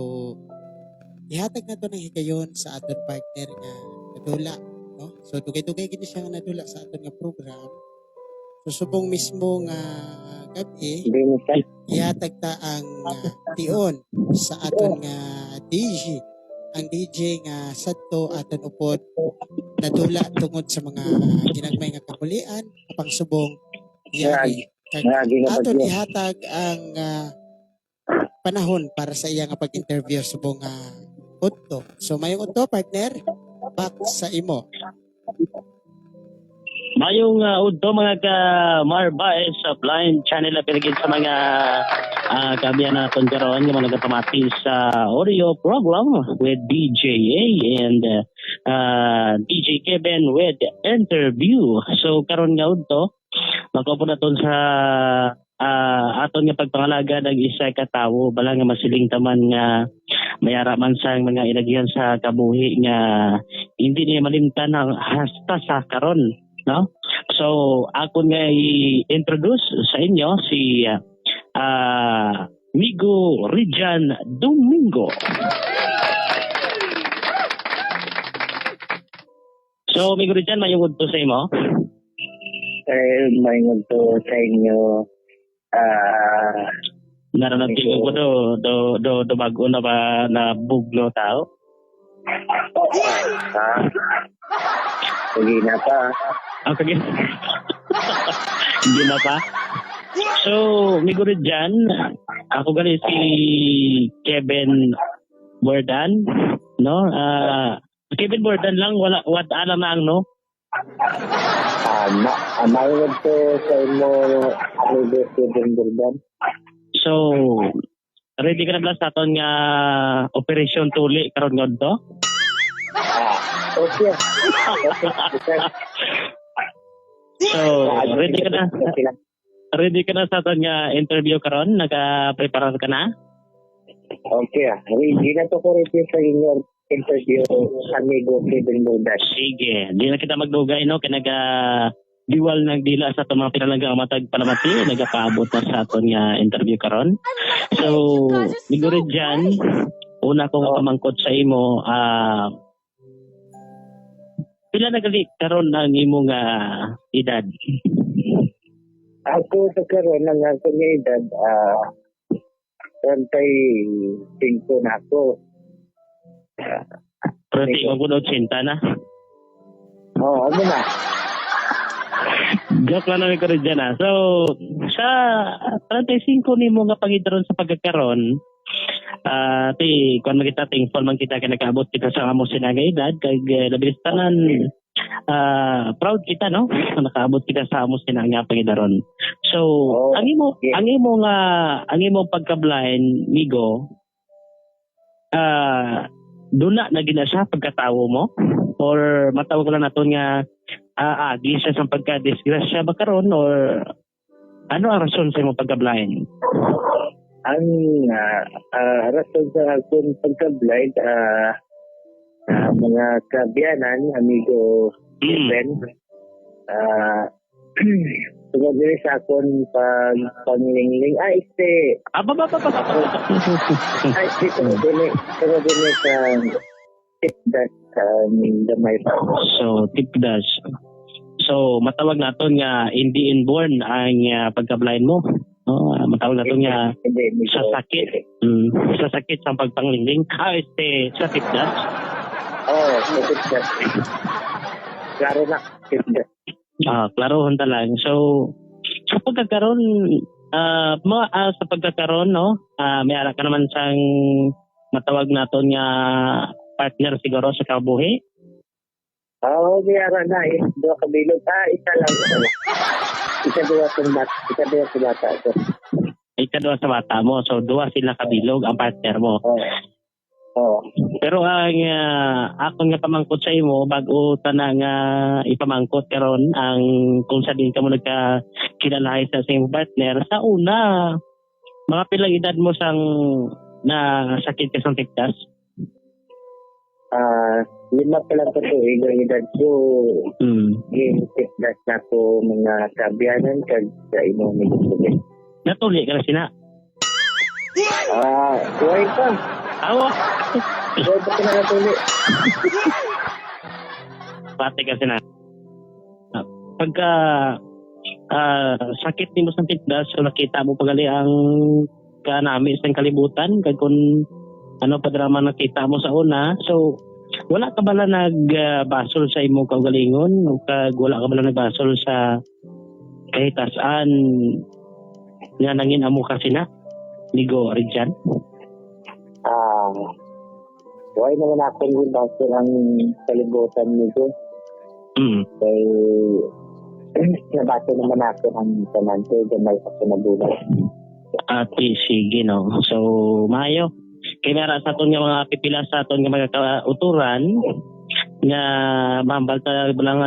ihatag na to ng higayon sa aton partner nga nadula, no? So dugay-dugay gid siya nga nadula sa aton nga program. So subong mismo nga gabi ihatag ta ang tion sa aton nga DJ, ang DJ nga sadto aton upod nadula tungod sa mga ginagmay nga kakulian kapang subong yari kag aton ihatag ang panahon para sa iya nga pag-interview subong udto. So mayong udto partner, back sa imo. Mayong udto mga ka-Marba sa blind channel na pinagin sa mga kabiyan natin karoon yung mga nagpamati sa audio program with DJA and DJ Kevin with interview. So karon nga udto, magkapo na ton sa aton nga pagpangalaga ng isa ka tawo bala nga masiling taman nga mayara man sa mga ilagyan sa kabuhi nga hindi niya malimtan ang hasta sa karon, no? So ako nga i-introduce sa inyo si Migo Rijan Domingo. So Migo Rijan, mayungod to sa imo. Mayungod to sa inyo. Nararamdaman ko do bago na ba na buglo tao? Sige na pa. Okay. Hindi na pa. So, miguro dyan, ako gali si Kevin Bordan, no? Kevin Bordan lang, what alam na ang no? Mayungod to sa inyo, Kevin Bordan. So, ready ka na ba sa aton nga operasyon tuli karon nga to? Okay. So, ready ka na? Ready ka na sa aton nga interview karon? Naka-prepare ka na? Okay. Ready na to ko ready sa inyo interview sa amigo Kevin Bordan. Sige, di na kita magdugay no kinaga diwal ng dila sa itong mga pinalagang matag palamati, nagapaabot na sa aton nga interview karon. So, siguro dyan, una kong pamangkot sa imo, pila nagali karon ng imong edad? Ako sa karon ng akong edad, 35 na ako. Prati, ako na 80 na. Oo, ano na? Joke lang namin ko rin dyan So, sa 35 ni mo nga pangidron sa pagkakaroon, kung makita thankful man kita nakaabot kita sa amo sinagay edad, kag labilis tanan, proud kita, no? Nakaabot kita sa amo sinagay pangidron. So, ang imo pagka-blind, Migo, duna na gina siya pagkatawo mo? Or matawag ko lang nato nga agi siya sa pagka-disgrasya ba karon or ano ang rason sa imong pagka-blind? Ang rason sa akong pagka-blind, mga kabiyanan, amigo Kevin, tungkol din sa akong panglingling. Tungkol din sa tipdas sa damay pa. So, tipdas. So, matawag naton nga hindi inborn ang pagka-blind mo. Matawag naton nga sa sakit. Sa sakit sa pagpanglingling. Sa tipdas. Sa tipdas. Klaro na, tipdas. Klarohon ta lang. So, sa pagkakaroon, sa pagkakaroon, no, may ara ka naman sang matawag naton nga partner siguro sa kabuhi. Oo, biyara na. Dua kabilog. Isa lang. Ika-duwa sa bata. Ikaduha sa bata mo, so duwa sila kabilog ang partner mo. Oo. Pero ang akong nga pamangkot sa imo bago tanang ipamangkot karon ang kung sa din ka mo nagkakilalahay sa same partner sa una mga pilang edad mo sang na sakit ka sa tiktas. 5 pa lang ito. Ang edad ko. Game fitness na ko mga kabiyanan kag sa imo mga Natuli ka na sina. Kuhay pa. Awa. Kuhay pa ka na natuli. Pati ka sina. Pagka sakit ni mo sa tikdas, so nakita mo pagali ang kanami sa kalibutan kag kung ano pa drama nakita mo sa una, so wala ka bala nagbasol sa imong kaugalingon o kag wala ka bala nagbasol sa kahitasan nga nangin amo kasi na ligo rin dyan? Kuhay naman ako yung baso ang kalibutan nito. Kay nabasa naman ako ng tanante gamay ako na bulan. Ati, sige no. So, maayo. Kaya meron sa aton nga mga pipila sa aton nga mga kauturan nga mambal ta lang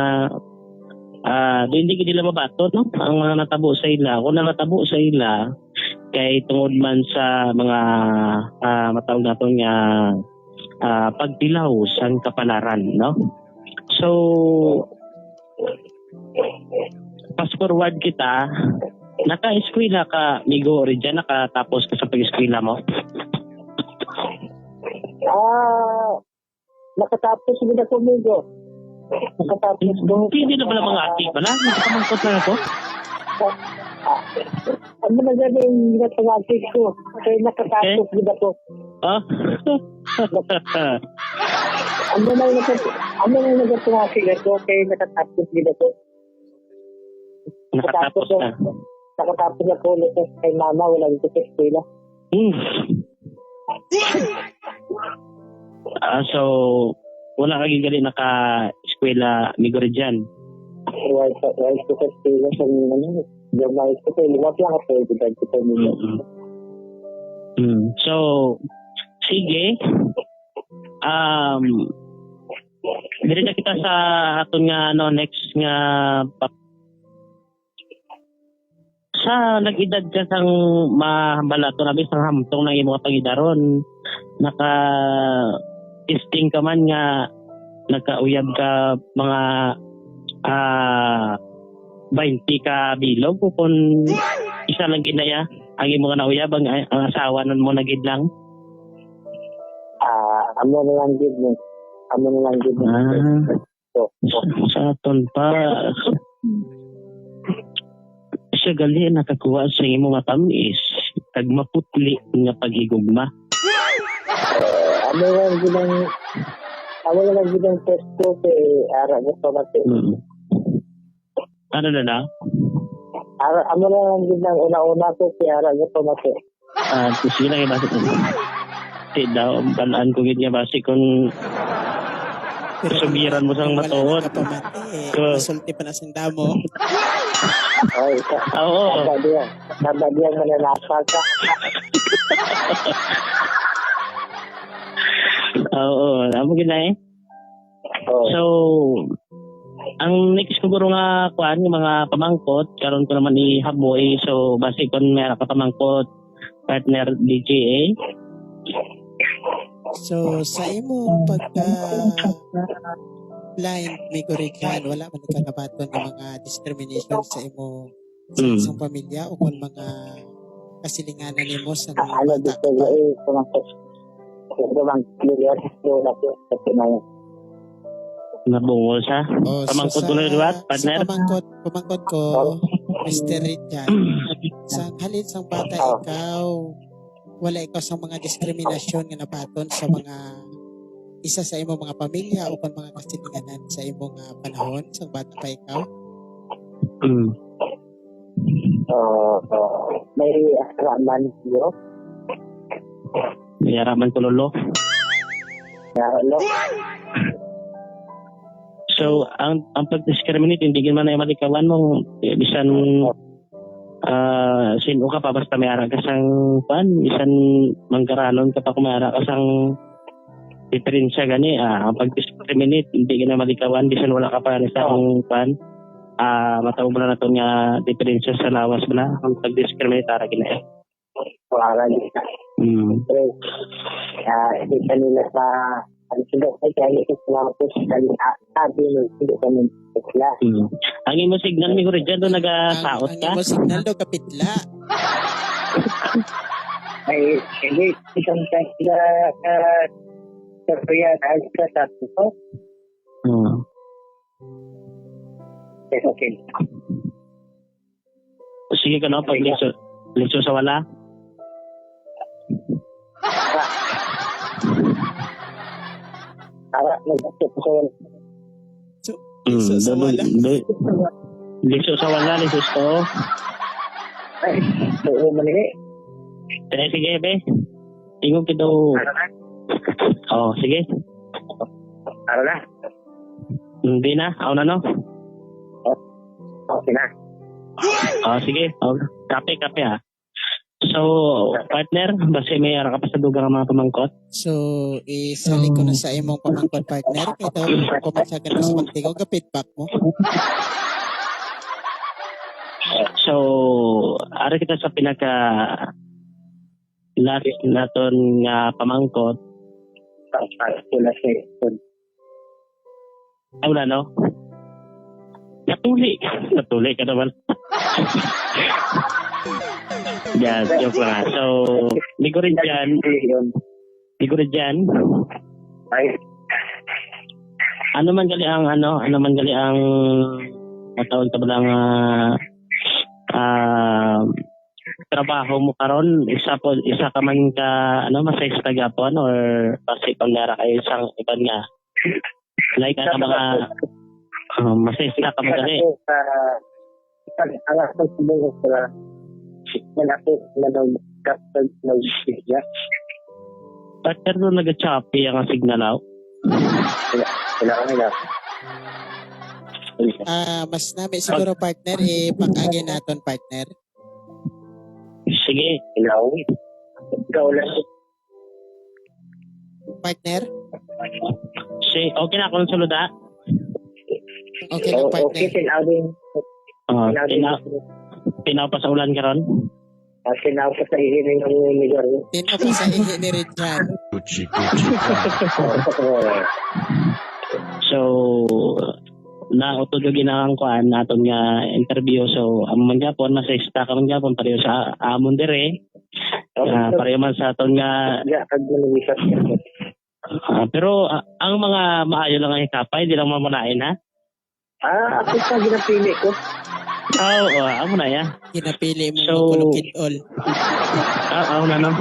hindi nila mabato no ang mga natabo sa ila kung natabo sa ila kay tungod man sa mga matawag naton nga pagtilaw sang kapalaran no. So fast forward kita, naka-eskwela ka migo rin dyan, nakatapos ka sa pag-eskwela mo? Nakatapos din ako migo. Nakatapos doon. Hindi na pala mga atik pala? Nakakamangkot na ako? Ano na dyan yung ginatangakit ko? Kaya nakatapos din ako. Ano na yung nagatangakit ko? Kaya nakatapos din ako. Nakatapos na. Nakatapos na po ulit kay mama, walang ito sa eskwela. So, wala kang gali naka-eskwela migore dyan? Wala ko sa eskwela sa mga gamay ko. Kaya lumap lang ako edad ko sa mga. So, sige. Dili na kita sa aton nga next nga sa nag-edad ka sang mabalato na bisang hamtong ng imong pangidaron naka testing ka man nga nagkauyab ka mga 20 ka bilog kung isa lang ginaya ang imong nauyab ang asawa nun mo nagid lang. Amo na lang gid mo. Sa aton pa siya gali nakakuha sa imo matamis kag maputli nga paghigugma. Amo lang gid ang test ko kay ara ko pa mate. Ano na? Amo lang gid ang una-una ko kay ara ko pa mate. Sige lang ibasa ko. Daw balaan ko gid niya basi kung subiran mo sang matuod. Masulti pa na sang damo. Oo. Nabadiyan mananasa ka. Oo, amo gina eh. So, ang next siguro nga kuan yung mga pamangkot karon ko naman ni Haboy. So, basi kon meron ka pamangkot partner DJA. So, sa imo pagka blind migorikan, wala man ka nabaton ng mga discrimination sa imo sa isang pamilya o kung mga kasilinganan nimo sa mga bata ka pa? Nabungol sa pamangkot ko na liwat, partner? Sa pamangkot ko, Mr. Richard, sa halin sang bata ikaw, wala ikaw sa mga diskriminasyon nga nabaton sa mga isa sa imong mga pamilya o kung mga kasilinganan sa imong panahon sa bata pa ikaw? may raman yo. May araman ko lolo. Lo. So, ang pag-discriminate, hindi man ay malikawan mo, bisan sino ka pa, basta may ara ka sang pan, bisan manggaranon ka pa kung may ara ka sang diferensya gani, ang pag-discriminate, hindi ka na malikawan, bisan wala ka pa isang pan, matawag mo na ito nga diferensya sa lawas mo na, ang pag-discriminate, ara gina. Wala nila. Pero, hindi kanila sa sila ay kaya ito sa mga sabi mo, hindi kami sila. Ang imo signal, mi ko rin dyan, doon nagasaot ka? Ang imo signal do kapitla. Ay, hindi, isang sila sa Korea dahil sa tato ko. Okay. Sige ka no, pag lisyo sa wala? Para nag-asip ko So, sa wala. Lisyo sa wala, lisyo sa to. ay, oo manili. Sige, be. Tingog ka daw. Oh, sige. Para na. Hindi na, ako na no. Okay na. Oh, sige. Oh, kape ha. So, partner, basi may ara ka pa sa dugang mga pamangkot? So, isali ko na sa imong pamangkot partner. Kaya ito, kumatsagan na sa magtigaw, feedback mo. So, ara kita sa pinaka last naton nga pamangkot. Para sila sa ito. Ay, wala no? Natuli ka naman. Yan, joke lang. So, di ko rin dyan. Ay, Ano man gali ang matawag ka ba lang trabaho mo karon, isa ka man ka masaysta gapon or basi pang nara kay isang iban nga like ka mga masaysta ka man gali. alas ng subukan sila. Malapit na nag-captain nag-sigya. Partner doon nag-choppy ang signal out. Kailangan nila. Mas namin siguro partner, pag-agi naton partner. Sige. Kailangan. Ikaw lang. Partner? Okay na kung sulod ha? Okay lang partner. Okay, Pinaw pa sa ulan ka ron? Sinaw pa sa ihining ng Miguel. Tino pa sa ihi ni Ridjan. Gucci Prada. So, nautudugin na ang kuan naton nga interview. So, ang mangyapon, masaysta ka mangyapon, pareho sa amon dire. Pareho man sa aton nga. Pero, ang mga maayo lang ang hikapay, di lang mamunain ha? Ako pa ginapili ko. Ako na ya. Kinapili mo So, ng kulukid all. Ako na no.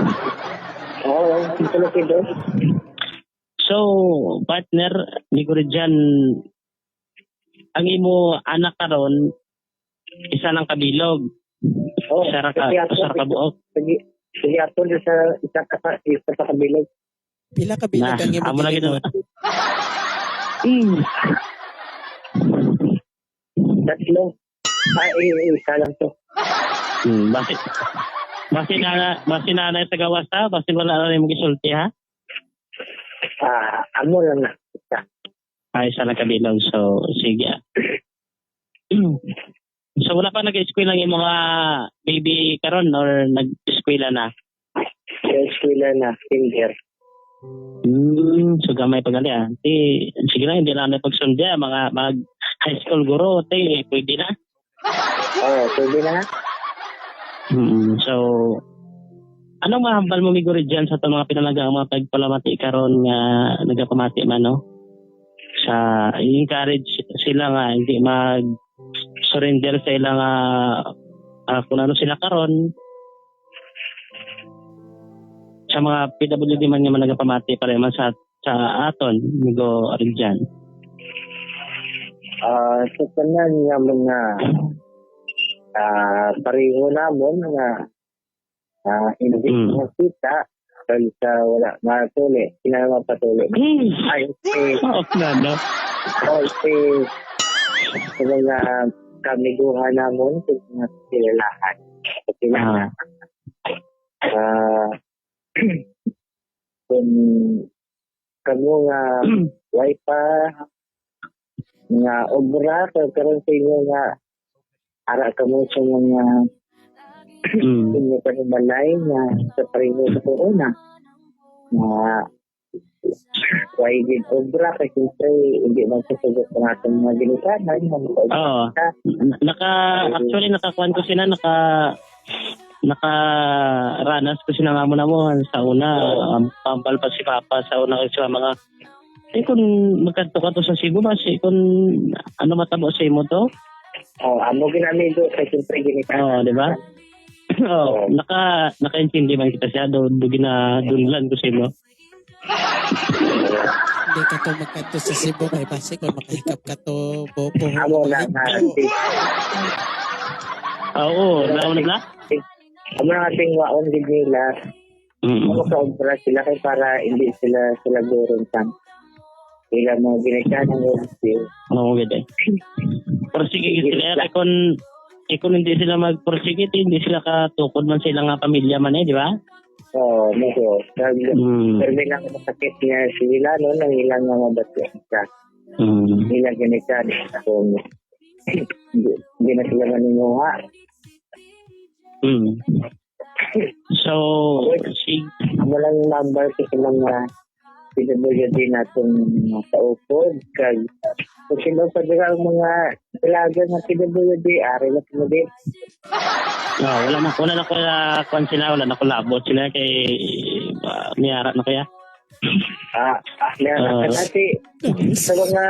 Oo, kulukid all. So, partner, ni ko rin dyan, ang imo anak karon isa ng kabilog. Isa ra kabuok. Sige ato sa isa ka kabilog. Pila kabilog ang imo amo na gito. Tatlo. Isa lang to. Basi na sa gawas ha? Basi wala na rin mag-isulti ha? Amo lang na. Isa lang kabilog. So, sige. So, wala pa nag-eskwela ng mga baby karon or nag-eskwela na? Eskwela na. Kinder. So, gamay pagali ha? Sige lang, hindi na pagsundi ha? Mga high school guro, pwede na? Pwede na. So, anong mahambal mo miguri dyan sa mga pinalagang mga pagpalamati karon nga nagapamati man, no? Sa encourage sila nga hindi mag-surrender sa ilang kung ano sila karon sa mga PWD man nga nagapamati para man sa aton migo rin dyan. Sa tanan nga mga pareho namon nga hindi makita kag sa wala matuli kinala mapatuli ay sa mga kamiguhan namon sa mga kilalahan kasi na kung kamo nga wifi nga obra karon sa inyo nga ara kamo sa mga inyo panimalay nga sa pareho sa corona nga why din obra kasi hindi man sasagot ng ating mga ginikanan actually nakakuan ko sila nakaranas ko sila nga mo sa una pampalpas si Papa sa una kasi mga kung magkanto ka to sa Cebu kasi kung ano matabo sa imo to amo ginamigo kasi siyempre ginikanan di ba nakaintindi man kita siya dunlan ko sa imo. Hindi ka to magkanto sa Cebu kay base kung makahikap ka to bobo. Amo na nauna na? Amo na ating waon din nila. Amo ka obra sila kay para hindi sila gurong sam. Sila mo ginikanan ng review. Gede. Porsigit sila kung hindi sila mag-porsigit, hindi sila katukod man sila nga pamilya man di ba? Medyo. Pero may lang masakit niya sila, nang ilang nga mabatya siya. Ilang ginikanan. Hindi na sila maninuha. So, amo lang yung number kasi mga PWD natin sa upod. Kung sino pa dira ang mga talaga ng PWD, ari na sila din. wala na ko kung sila, wala na ko labot sila kay niyara na kaya. Meron ka natin sa mga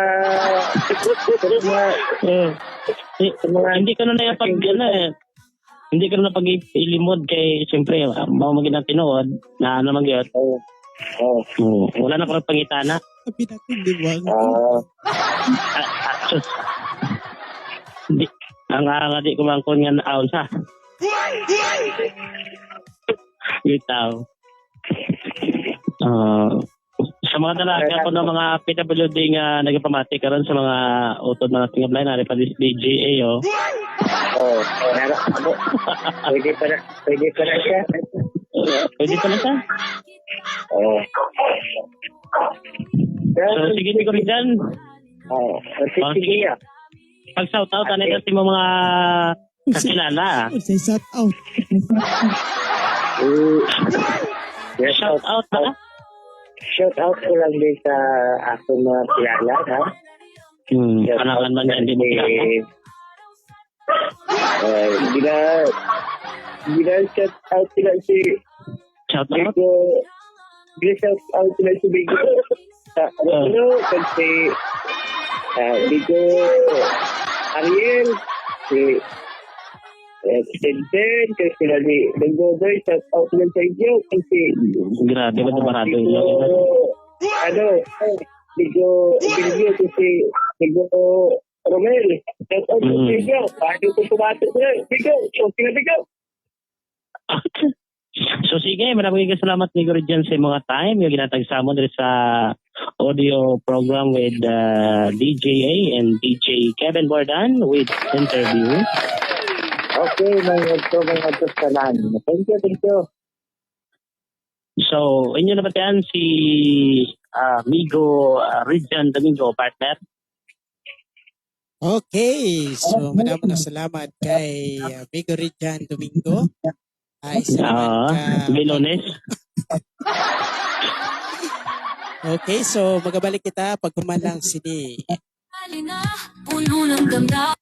hindi ka na hindi ka na pag-ilimod kay siyempre mamagin ang tinood na ano magyot. Wala na ko pangitana. Sabi natin liwag. Ang di ko mangkon nga naon sa. Bitaw. Sa mga dalaga ko ng mga PWD nga nagpamati karon sa mga utod mga tingablan na pa DJA Pwede pa na siya. Pwede pa na siya? So, sige ko rin dyan. Sige. Pag-shout-out, ano yung mo mga kakilala? Say shout out. Shout-out ba? Shout-out ko lang din sa ako mga kilala, ha? Panakan man yan, hindi mo kilala. Hindi na shout-out sila si Shout-out? Hindi shout-out sila si Bigo. Kasi Bigo Ariel, si Tenten, kasi sila ni Nagdodoy, shout-out lang sa inyo. Kasi grabe ba ito marado yun? Bigo kasi Bigo Romel, shout-out sa inyo. Paano ko pumatok na? Bigo, shopping na Bigo. So sige, maraming salamat ni Guru dyan sa mga time yung ginatagsa mo dito sa audio program with DJA and DJ Kevin Bordan with interview. Okay, mga salan. Thank you. So, inyo na ba yan si Migo Region Domingo, partner? Okay, so maraming salamat kay Migo Rijan Domingo. Ay, salamat Milones. Okay, so magabalik kita pag humalang sini. Puno ng ganda.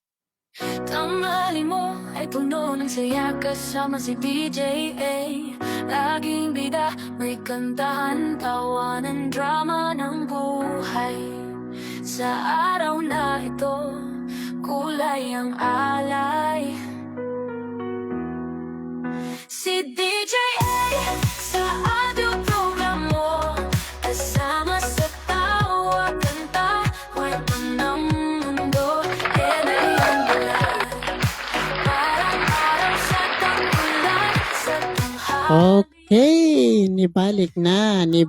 Tanghali mo ay puno ng saya kasama si DJA. Laging bida, may kantahan, tawanan, drama ng buhay. Sa araw na ito, kulay ang alay. Si DJA sa audio program mo, kasama sa tawa, kanta, kwento ng mundo. Yan ay ang bulan, parang Okay, nibalik na. May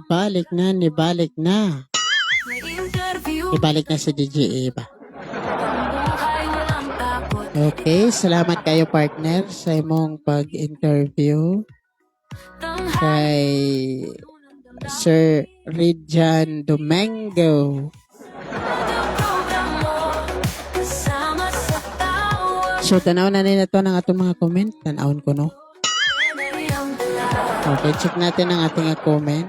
interview Ibalik na si DJA ba? buhay walang takot. Okay, salamat kayo partner sa imong pag-interview kay Sir Rijan Domingo. Kasama sa tawa. So, tanaw na nila to ng atong mga comment. Tanawon ko, no? Okay, check natin ang ating comment.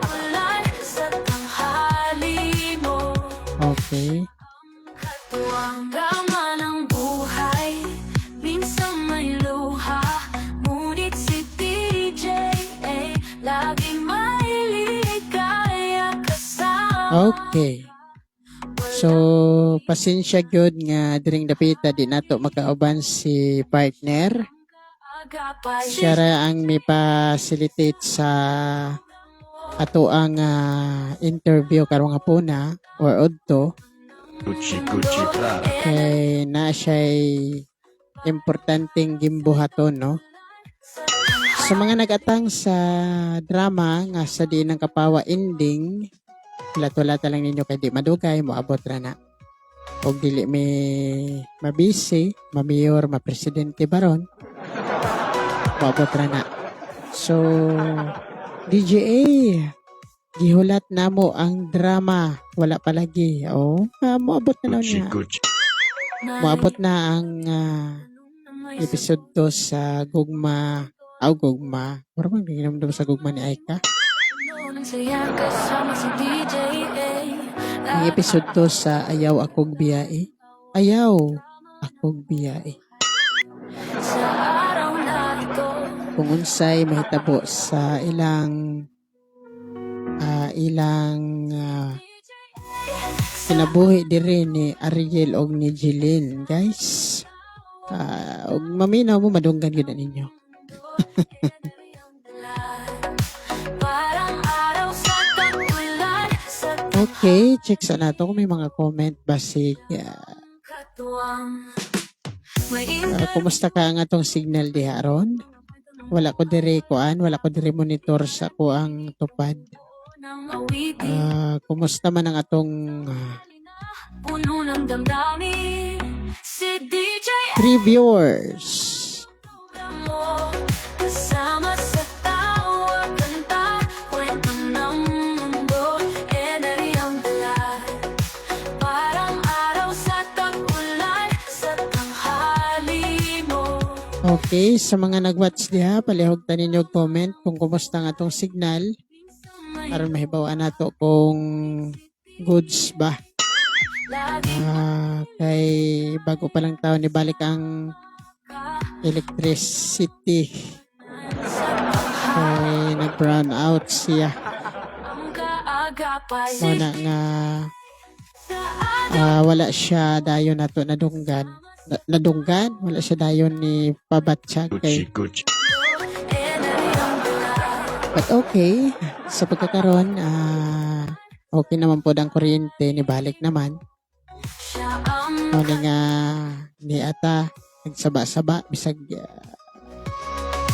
Ulan sa tanghali mo. Okay. Tuwang drama ng buhay. Minsan may luha. Ngunit si DJ laging mailigaya kasama. Okay. So, pasensya gyud nga diring dapita di nato makauban si partner. Agapay Siya ra ang may facilitate sa ato ang interview karong hapuna or udto Gucci Prada. kay na siya'y importanteng gimbuhaton, no? Sa mga nagatang sa drama nga sa di ng kapawa ending, lat-wala lang ninyo kay di madugay, moabot ra na. Og dili may mabisi, mamayor, mapresidente baron, moabot ra na. So, DJA, gihulat na mo ang drama. Wala palagi. Oh, moabot na niya. Moabot na ang episode 2 sa Gugma. Gugma. Parang ginamdam sa Gugma ni Aika. Ang episode 2 sa Ayaw Akong Biyae. Ayaw Akong Biyae. Kung unsay mahitabo sa ilang kinabuhi diri ni Ariel og ni Jeline, guys. Og maminaw mo madunggan gyud na ninyo. Okay, check sa nato kung may mga comment basig. Kumusta ka ang atong signal diha ron? Wala ko diri monitor sa ko ang tupad. Kumusta man ang atong Puno ng damdamin si DJ 3 viewers? mo. Kasama sa tawa, kanta, kwento ng mundo, enerhiyang dala. Parang araw sa tag-ulan, sa tanghali mo. Okay, sa mga nag-watch diha, palihog ta ninyo comment kung kumusta ang atong signal. Aron mahibaw-an nato kung goods ba. Kay bago pa lang taon ibalik ang electricity. Kay nag-brown out siya. Muna nga wala siya dayon nato nadunggan. Wala siya dayon ni pabatsyag kay. But okay, sa pagkakaroon, okay naman po ang kuryente, nibalik naman. Muna nga, ni ata, nagsaba-saba, bisag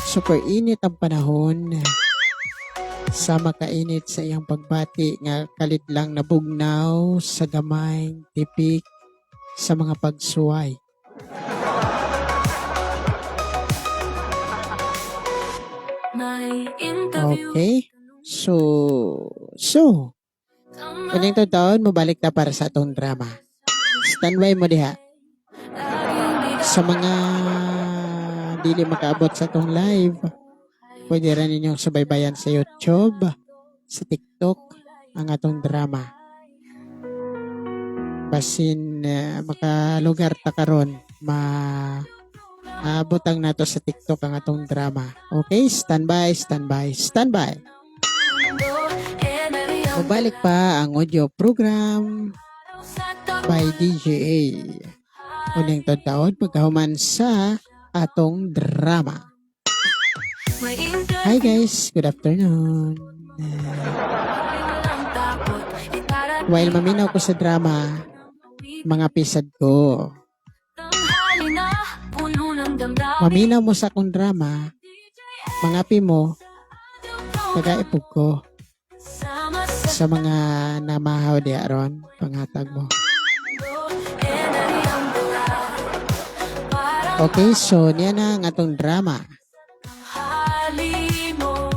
super init ang panahon. Sa makainit sa iyang pagbati, nga kalit lang nabugnaw sa gamay, tipik, sa mga pagsuway. Okay. So, kanyang taon, mabalik na para sa atong drama. Standby mo diha. Sa mga dili makaabot sa atong live, pwede rin ninyong subaybayan sa YouTube, sa TikTok, ang atong drama. Basin makalugar ta karon, abotang nato sa TikTok ang atong drama. Okay, standby. Mabalik pa ang audio program by DJA. Uning taon pagkahuman sa atong drama. Hi guys, good afternoon. While maminaw ko sa drama, mga pisad ko. Maminaw mo sa akong drama, mangapi mo, tagaipog ko Sama sa mga namahaw di aron, panghatag mo. Okay, so niya na ang atong drama. hali mo,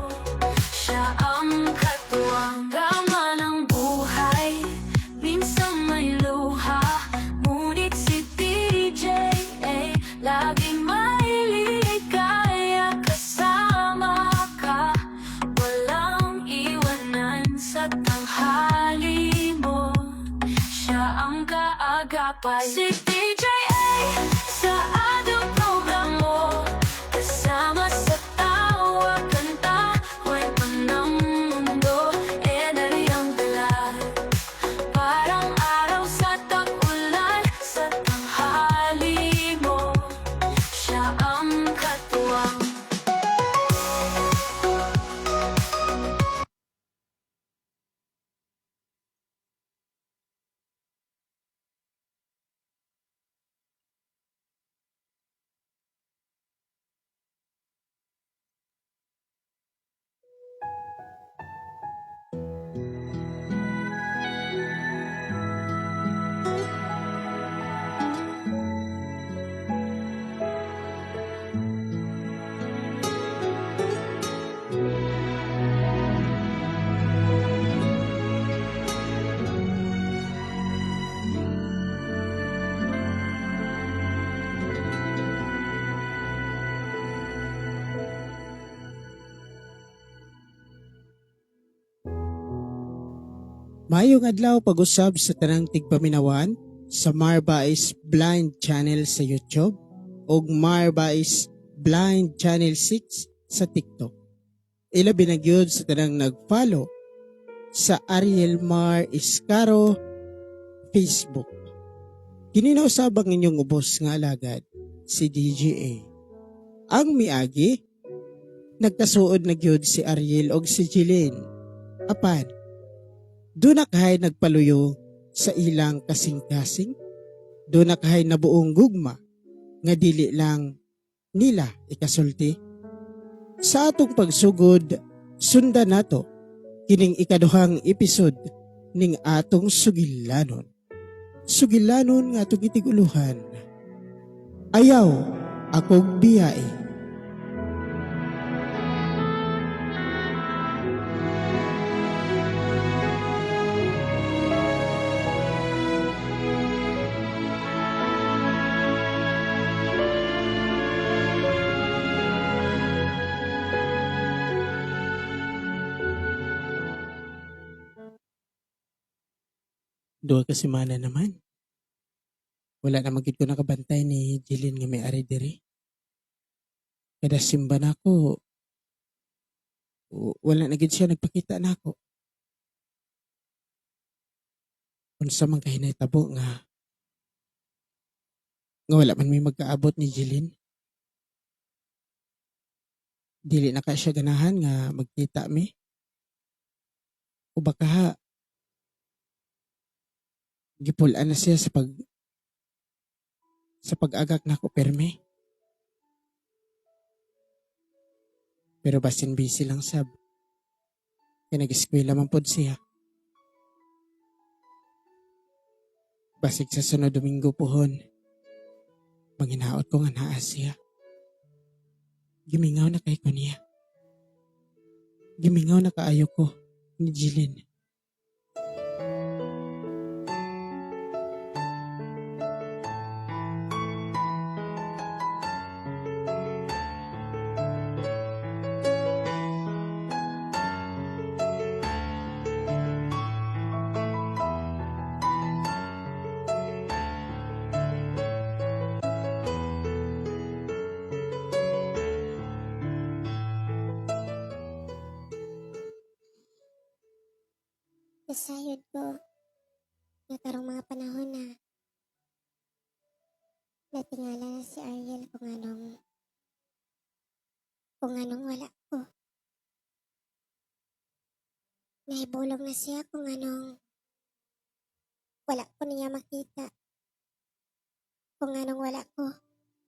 siya ang katuwang drama ng buhay. Minsan may luha, ngunit si DJ laging mailigaya kasama ka. Walang iwanan sa tanghali mo, siya ang kaagapay. Si DJ sa adong programo, kasama sa tawa, kanta, kwento ng mundo, enerhiyang dala. Parang araw sa tag-ulan, sa tanghali mo, siya ang katuwang. Mayong adlaw pag-usab sa tanang tigpaminawan sa Marba is Blind Channel sa YouTube ug Marba is Blind Channel 6 sa TikTok. Ilabi na gyud sa tanang nag-follow sa Ariel Mar Iscaro Facebook. Kininaw sabang inyong ubos nga alagad si DGA. Ang miagi nagkasuod na gyud si Ariel og si Jilin. Apan doon na kahay nagpaluyo sa ilang kasing-kasing. Doon na kahay nabuong gugma nga dili lang nila ikasulti. Sa atong pagsugod, sundan nato kining ikaduhang episode ning atong sugilanon. Sugilanon nga atong itiguluhan. Ayaw akog biyai. Duha ka semana naman. Wala na magid ko nakabantay ni Jilin nga may ari diri. Kada simba na ako, wala na gid siya nagpakita na ako. Unsa man kay nahitabo nga wala man may magkaabot ni Jilin. Dili na ka siya ganahan nga magkita mi. O baka gipulaan na siya sa pag-agak na ko perme. Pero basin busy lang sab. Kaya nag-eskwela man pod siya. Basig sa sunod Domingo pohon, manginaot ko nga naa siya. Gimingaw na kay ko niya. Gimingaw na kaayo ko ni Jilin. Kasayod ko nga karong mga panahon na natingala na si Ariel kung anong wala ko. Nahibulong na siya kung anong wala ko niya makita. Kung anong wala ko,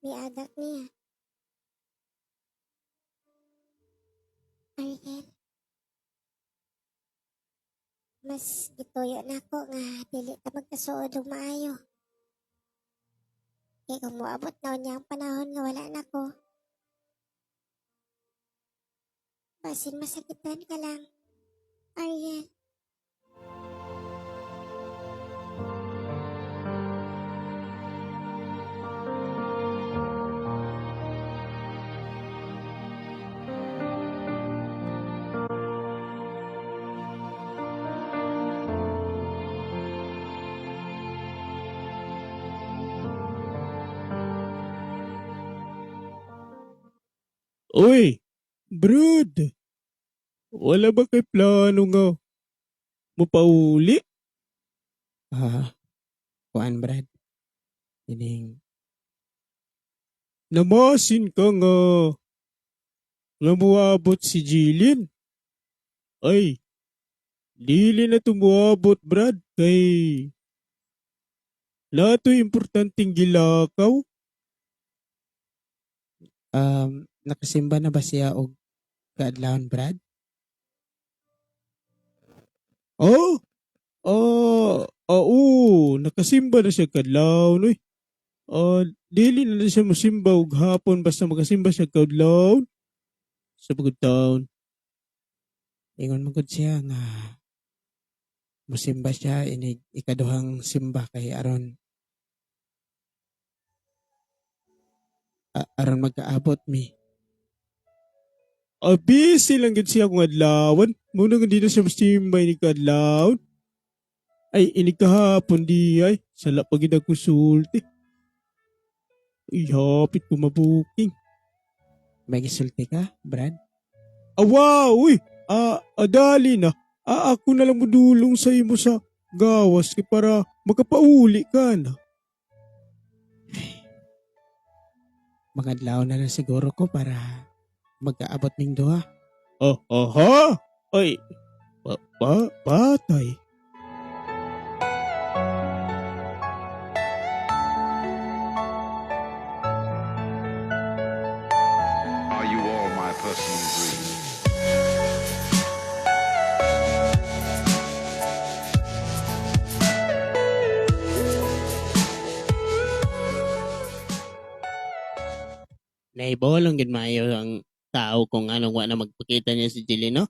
niagak niya. Ariel. Mas gituyo na ako nga dili ka magkasuod og maayo. Kaya kung moabot na niya ang panahon nga wala na ko, basin masakitan ka lang, Ariel. Uy, Brad, wala ba kay plano nga mapauli? Kuan Brad. Ining namasin ka nga muabot si Jilin. Ay, dili na tumuabot Brad kay nato'y importanteng gilakaw. Nakasimba na ba siya og kaadlawon Brad? Oo, nakasimba na siya kadlawon oy. Dili na siya mosimba og hapon basta makasimba siya kadlawon sa pagod taon. Ingon magud siya nga mosimba siya ini ikaduhang simba kay aron aron magkaabot mi. Busy lang gid siya kung adlawan. Muna nga di na siya mosimba ini kadlawon. Ay, ini kahapon di ay. Sala pa gid ako sulti. Ay, hapit ko mabuking. May gisulti ka, Brad? Wow! Uy! Dali na. Ako na lang modulong sa imo sa gawas kay para makapauli ka na. Mga adlaw na lang siguro ko para magkaabot ning duha. Aha! Ay, batay. Are you all my personal dreams? Naibolong gid maayo ang tao kung anong wa na magpakita niya si Jilly, no?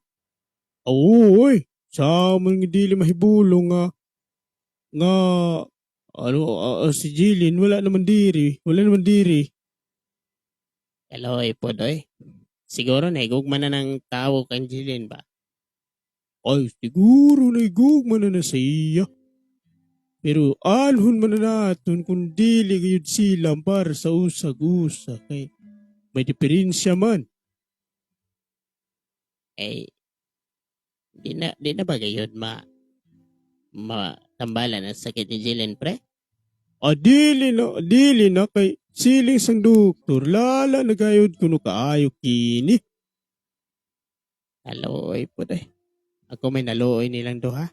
Oo, oy. Sa amon nga dili mahibulong nga si Jilin wala naman diri. Hello, Podoy. Siguro naigugma na ng tao kang Jilin ba? Ay, siguro naigugma na sa iya. Pero anhon man na naton kung dili gayud sila para sa usag-usa kay may diferensya man. Eh, di na ba gayud matambalan ang sakit ni Jilin, pre? Dili na kay siling sang doktor, lala na gayud kuno kaayo kini. Aloy po day. Ako may naluoy nilang duha.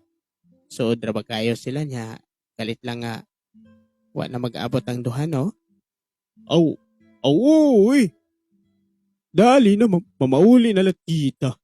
So, draba kayo sila niya. Kalit lang nga, wa na mag-abot ang duha, no? Uy! Dali na, mamauli na lang kita.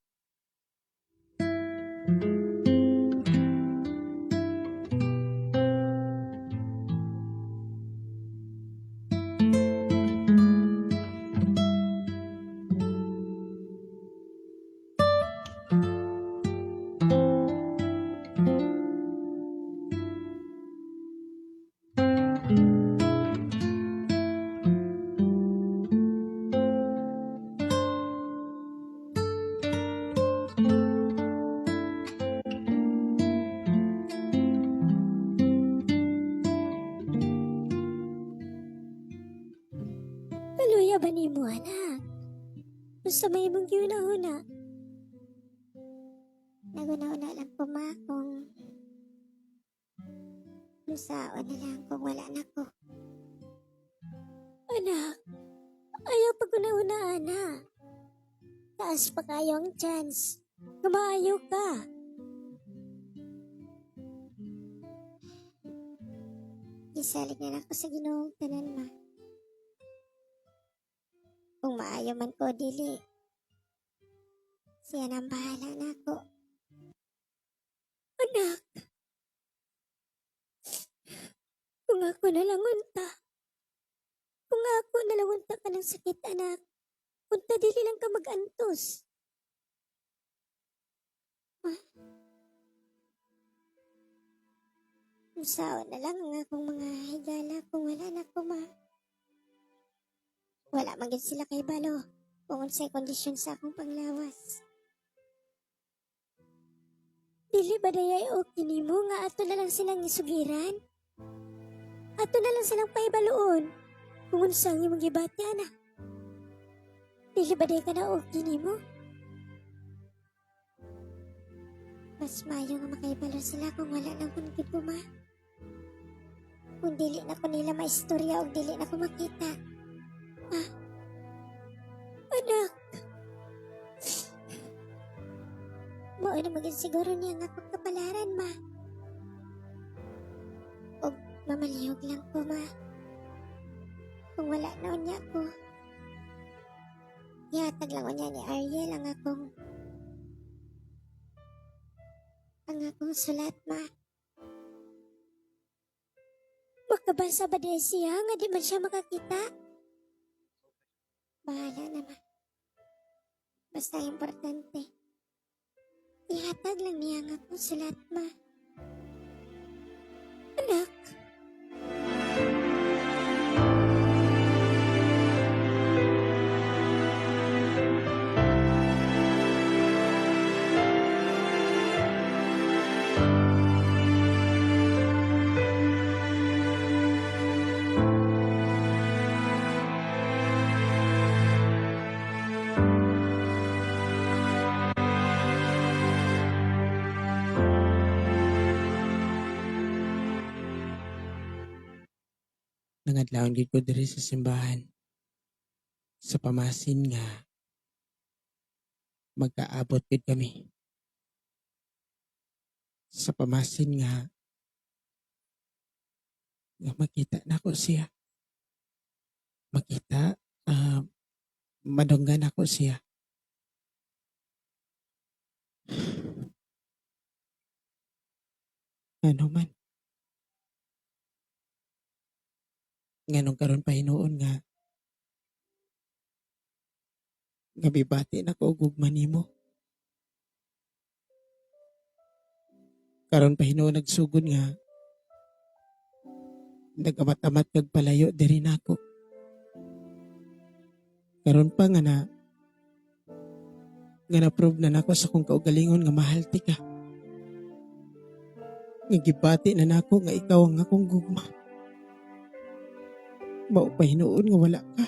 Kaluya ba ni mo, anak? Basta may mong giuna-una. Naguna-una lang po ma kung lusaon na lang kung wala na ko. Anak, ayaw pag una-una, anak. Taas pa kayo ang chance. Kumaayo ka. Isalig na lang ko sa Ginoong tanan, ma. Kung maayo man ko, dili. Siya nang bahala na ako. Anak, kung ako nalangunta, kung ako nalangunta ka ng sakit, anak, punta dili lang ka mag-antos. Usawa na lang ang akong mga higala kung wala na ko ma. Wala magid sila kay Balo kung unsay kondisyon sa akong panglawas. Dili ba dayay okay nimo nga ato na lang silang isugiran? Ato na lang silang paibaloon kung unsang imong gibati ana. Dili ba day ka na okay nimo? Mas mayo nga makaibalo sila kung wala nang kunigid ko ma. Kung dili na ko nila maistorya o dili na ko makita. Anak. Mao na maging siguro niya nga akong kapalaran, ma. O mamalihog lang ko, ma. Kung wala na unya ko. Ihatag lang unya ni Ariel ang akong sulat, ma. Makabasa ba din siya nga di man siya makakita? Bahala na, ma. Basta importante. Ihatag lang niya ang akong sulat, ma. Anak. Nangadlaon gid ko diri sa simbahan. Sa pamasin nga magkaabot gid kami. Sa pamasin nga makita na ko siya. Makita, madunggan ako siya. Ano man. Nganong karon pa hinuon nga bibati na ko og ugma nimo. Karon pa hinuon nagsugod nga nagamat-amat kag palayo diri nako. Karon pa nga na-prove na nako sa kong kaugalingon nga mahal ti ka. Nga gibati na nako nga ikaw ang akong gugma. Mao pa hinuon nga wala ka.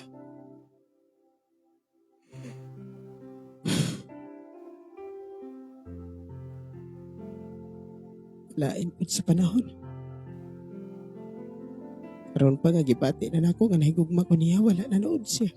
Lain pud sa panahon. Karon pa nga gibati na nako nga nahigugma ko niya wala na nood siya.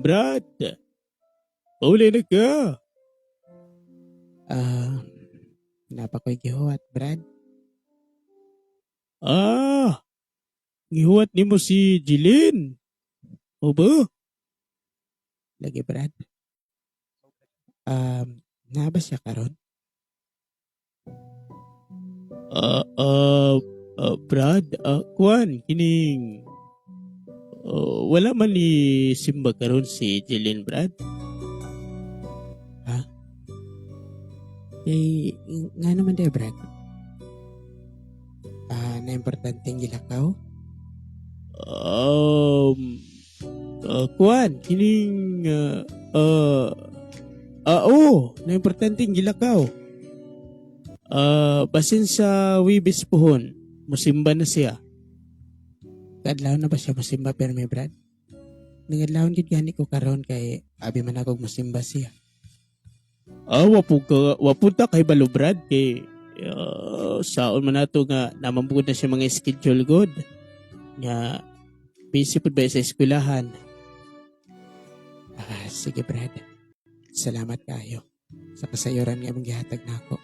Brad, uli na ka. Napa ko'y gihuwat, Brad. Gihuwat ni mo si Jilin. O ba? Lagi, Brad. Naba siya karon? Brad, kuan, kining... wala man ni Simba karon si Jilin, Brad. Ha? Nga naman day, Brad. Na importanteng gilakaw? Kuan, kining... na importanteng gilakaw. Basin sa Wibis puhon, musimba na siya. Kadlaw na ba siya musimba permi Brad? Nangadlawon gid gani ko karon kay abi man ako musimba siya. Wapunta kay balo Brad kay saon man nato nga namambugod na siya mga schedule good. Nga busy pud ba sa eskwelahan. Sige Brad. Salamat kayo sa kasayuran nga mong gihatag nako.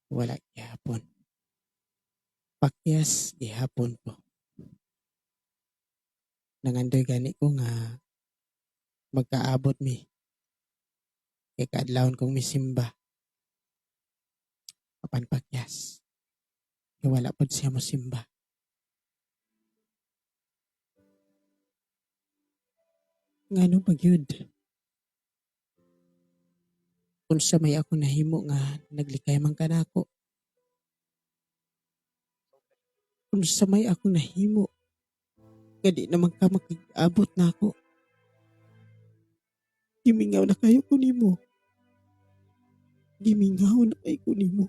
Wala gihapon. Pakyas gihapon po. Nangandoy gani ko nga magkaabot mi. Kay kaadlawon kong misimba. Papan pakyas. Kay wala po siya mosimba. Ngano pa gyud? Unsa may ako nahimo nga naglikay man kanako. Unsa may ako nahimo nga di naman ka makig-abot nako. Gimingaw na kayo ko nimo. Gimingaw na kayo ko nimo.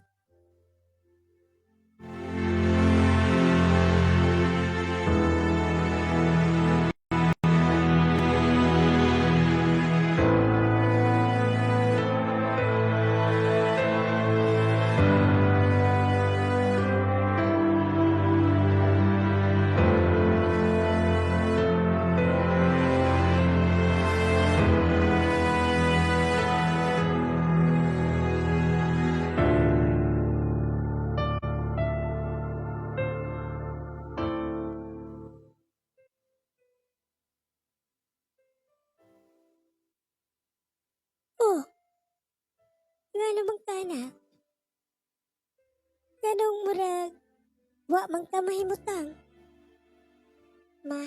Oh, nga naman ka na. Ganong murag, wa man ka mahimutang. Ma,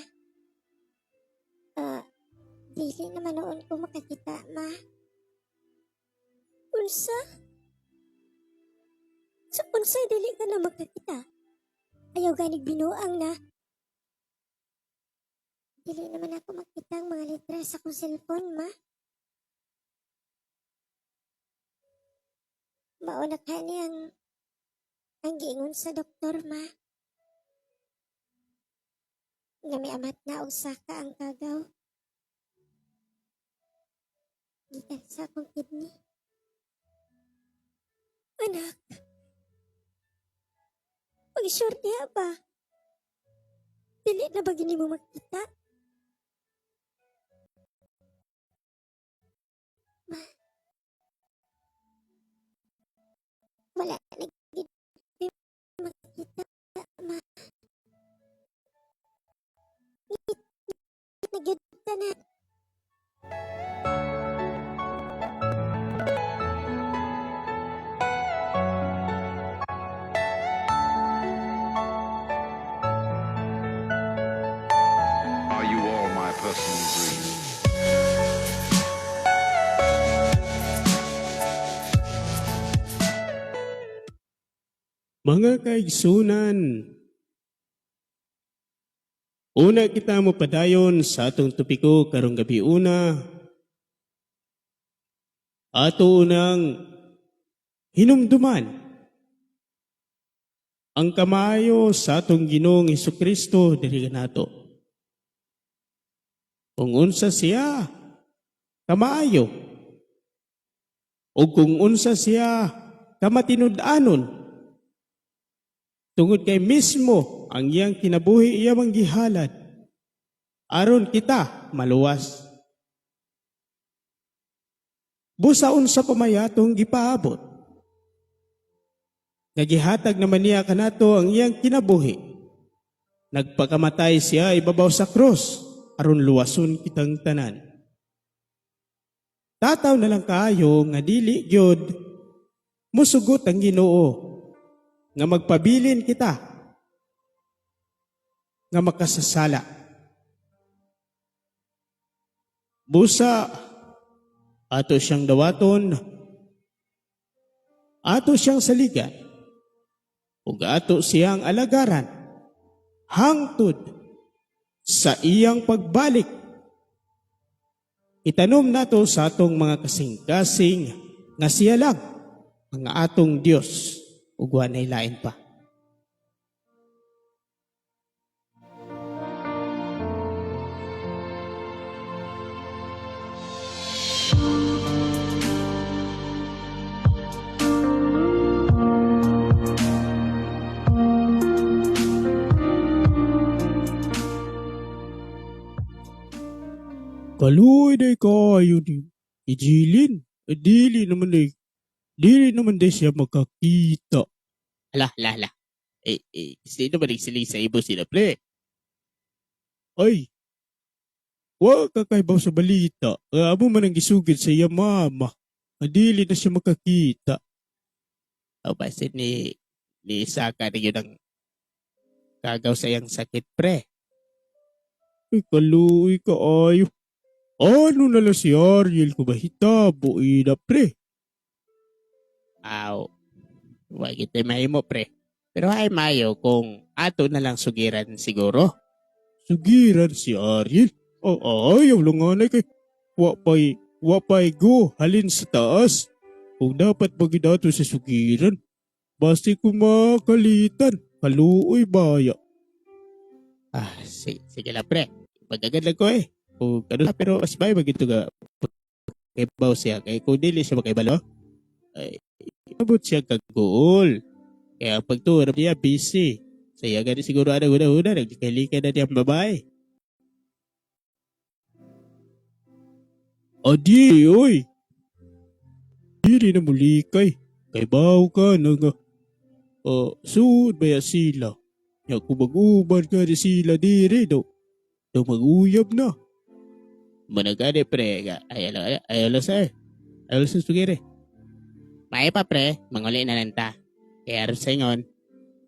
dili naman noon ko makakita, ma. Unsa? Sa unsa dili ka na makakita? Ayaw ganig binuang na. Dili naman ako makita ang mga letra sa kong cellphone, ma. Mauna ka niyang ang giingon sa doktor, ma. Nga may amat na usa ka ang kagaw. Gikan sa akong kidney. Anak, mag-sure niya ba? Dili na ba gini mo magkita? Ma, wala na makita, ma. Nagyod ka na. Are you all my personal dreams? Mga kaigsunan, una kita mo padayon sa atong topiko karong gabi una. Ato unang hinumduman ang kamayo sa atong Ginoong Hesukristo diri kanato. Kung unsa siya, kamaayo. O kung unsa siya, kamatinud-anon. Tungod kay mismo ang iyang kinabuhi iya manggihalad. Aron kita maluwas. Busaon sa pamayatong gipaabot. Nagihatag naman niya kanato ang iyang kinabuhi. Nagpakamatay siya ibabaw sa krus aron luwason kitang tanan. Tataw na lang kaayo nga dili gyud musugot ang Ginoo nga magpabilin kita nga makasasala Busa, ato siyang dawaton, ato siyang saligan, ug ato siyang alagaran, hangtod sa iyang pagbalik. Itanom nato sa atong mga kasing-kasing nga siya lang ang atong Dios ug wanay lain pa. Kaluoy day kayo ni Ijilin. Dili naman day siya makakita. Hala. Sino ba nagsiling sa ibo sila, pre? Ay, wa kakaibaw sa balita. Amo man ang gisugid sa iya mama. Dili na siya makakita. O basit ni Saka na yun ang kagaw sa iyang sakit, pre. Ay, kaluoy kaayo. Ano na lang si Ariel ko ba hitabo ina, pre? Aw, wag kita mahimo, pre. Pero ay mayo kung ato na lang sugiran siguro. Sugiran si Ariel? Ayaw lang nga kay wapay go halin sa taas. Kung dapat magidato sa sugiran, basta kumakalitan, kaluoy baya. Sige lang, pre. Magagad lang ko eh. Pero mas may magito ga kaibaw siya. Kaya kung dili siya makaibalo, ay abot siya kag-goal. Kaya pagturap niya, busy. Saya gani siguro ada una-una, nagkalikan na niya ang babae. Adi, oy! Dili na mulikay. Kaibaw ka na nga. Suod ba ya sila? Ya kung mag-uban ka ni sila diri, do mag-uyab na. Managade, pre. Ayaw lang sa sugiri. May pa, pre. Manguli na lang ta. Kaya rin sa ingon,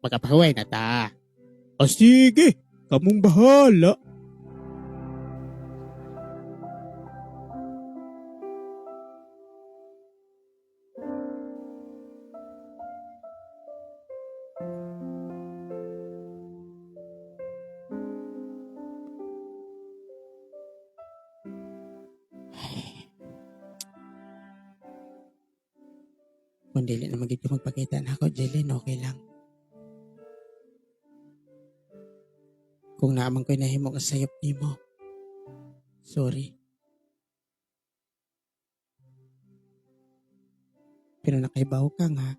magkapahuway na ta. Sige, kamong bahala. Kung dili na magiging magpakita na ako, Jelin, okay lang. Kung naamang ko'y nahimo ka sayop ni mo, sorry. Pero nakaibaw ka nga.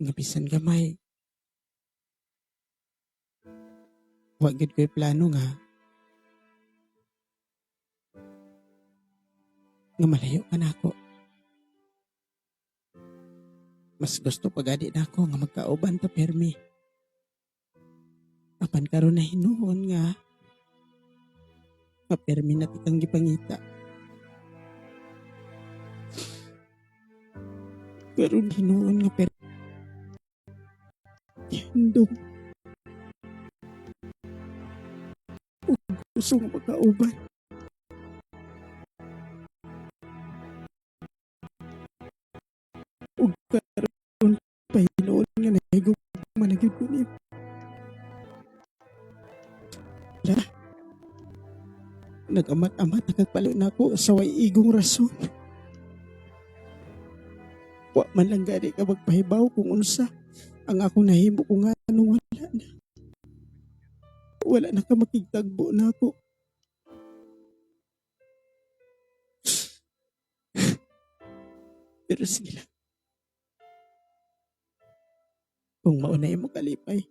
Ngapisan gamay. Wag gid ko'y plano nga. Nga malayo ka na ako. Mas gusto pagadi na ako nga magkauban ta permi. Apan karon na hinuon nga. Nga permi na tikang gipangita. Karon hinuon nga permi. Hindom. Gusto nga magkauban. Ug karon pahinuon nga nahigog managid ko niya. Nag-amat-amat nakagpalo na ako sa way igong rason. Wa man lang gani ka magpahibaw kung unsa ang akong nahimo ko nga nung wala na. Wala na ka makigtagbo na ako. Pero sige lang. Kung maunay mo kalipay.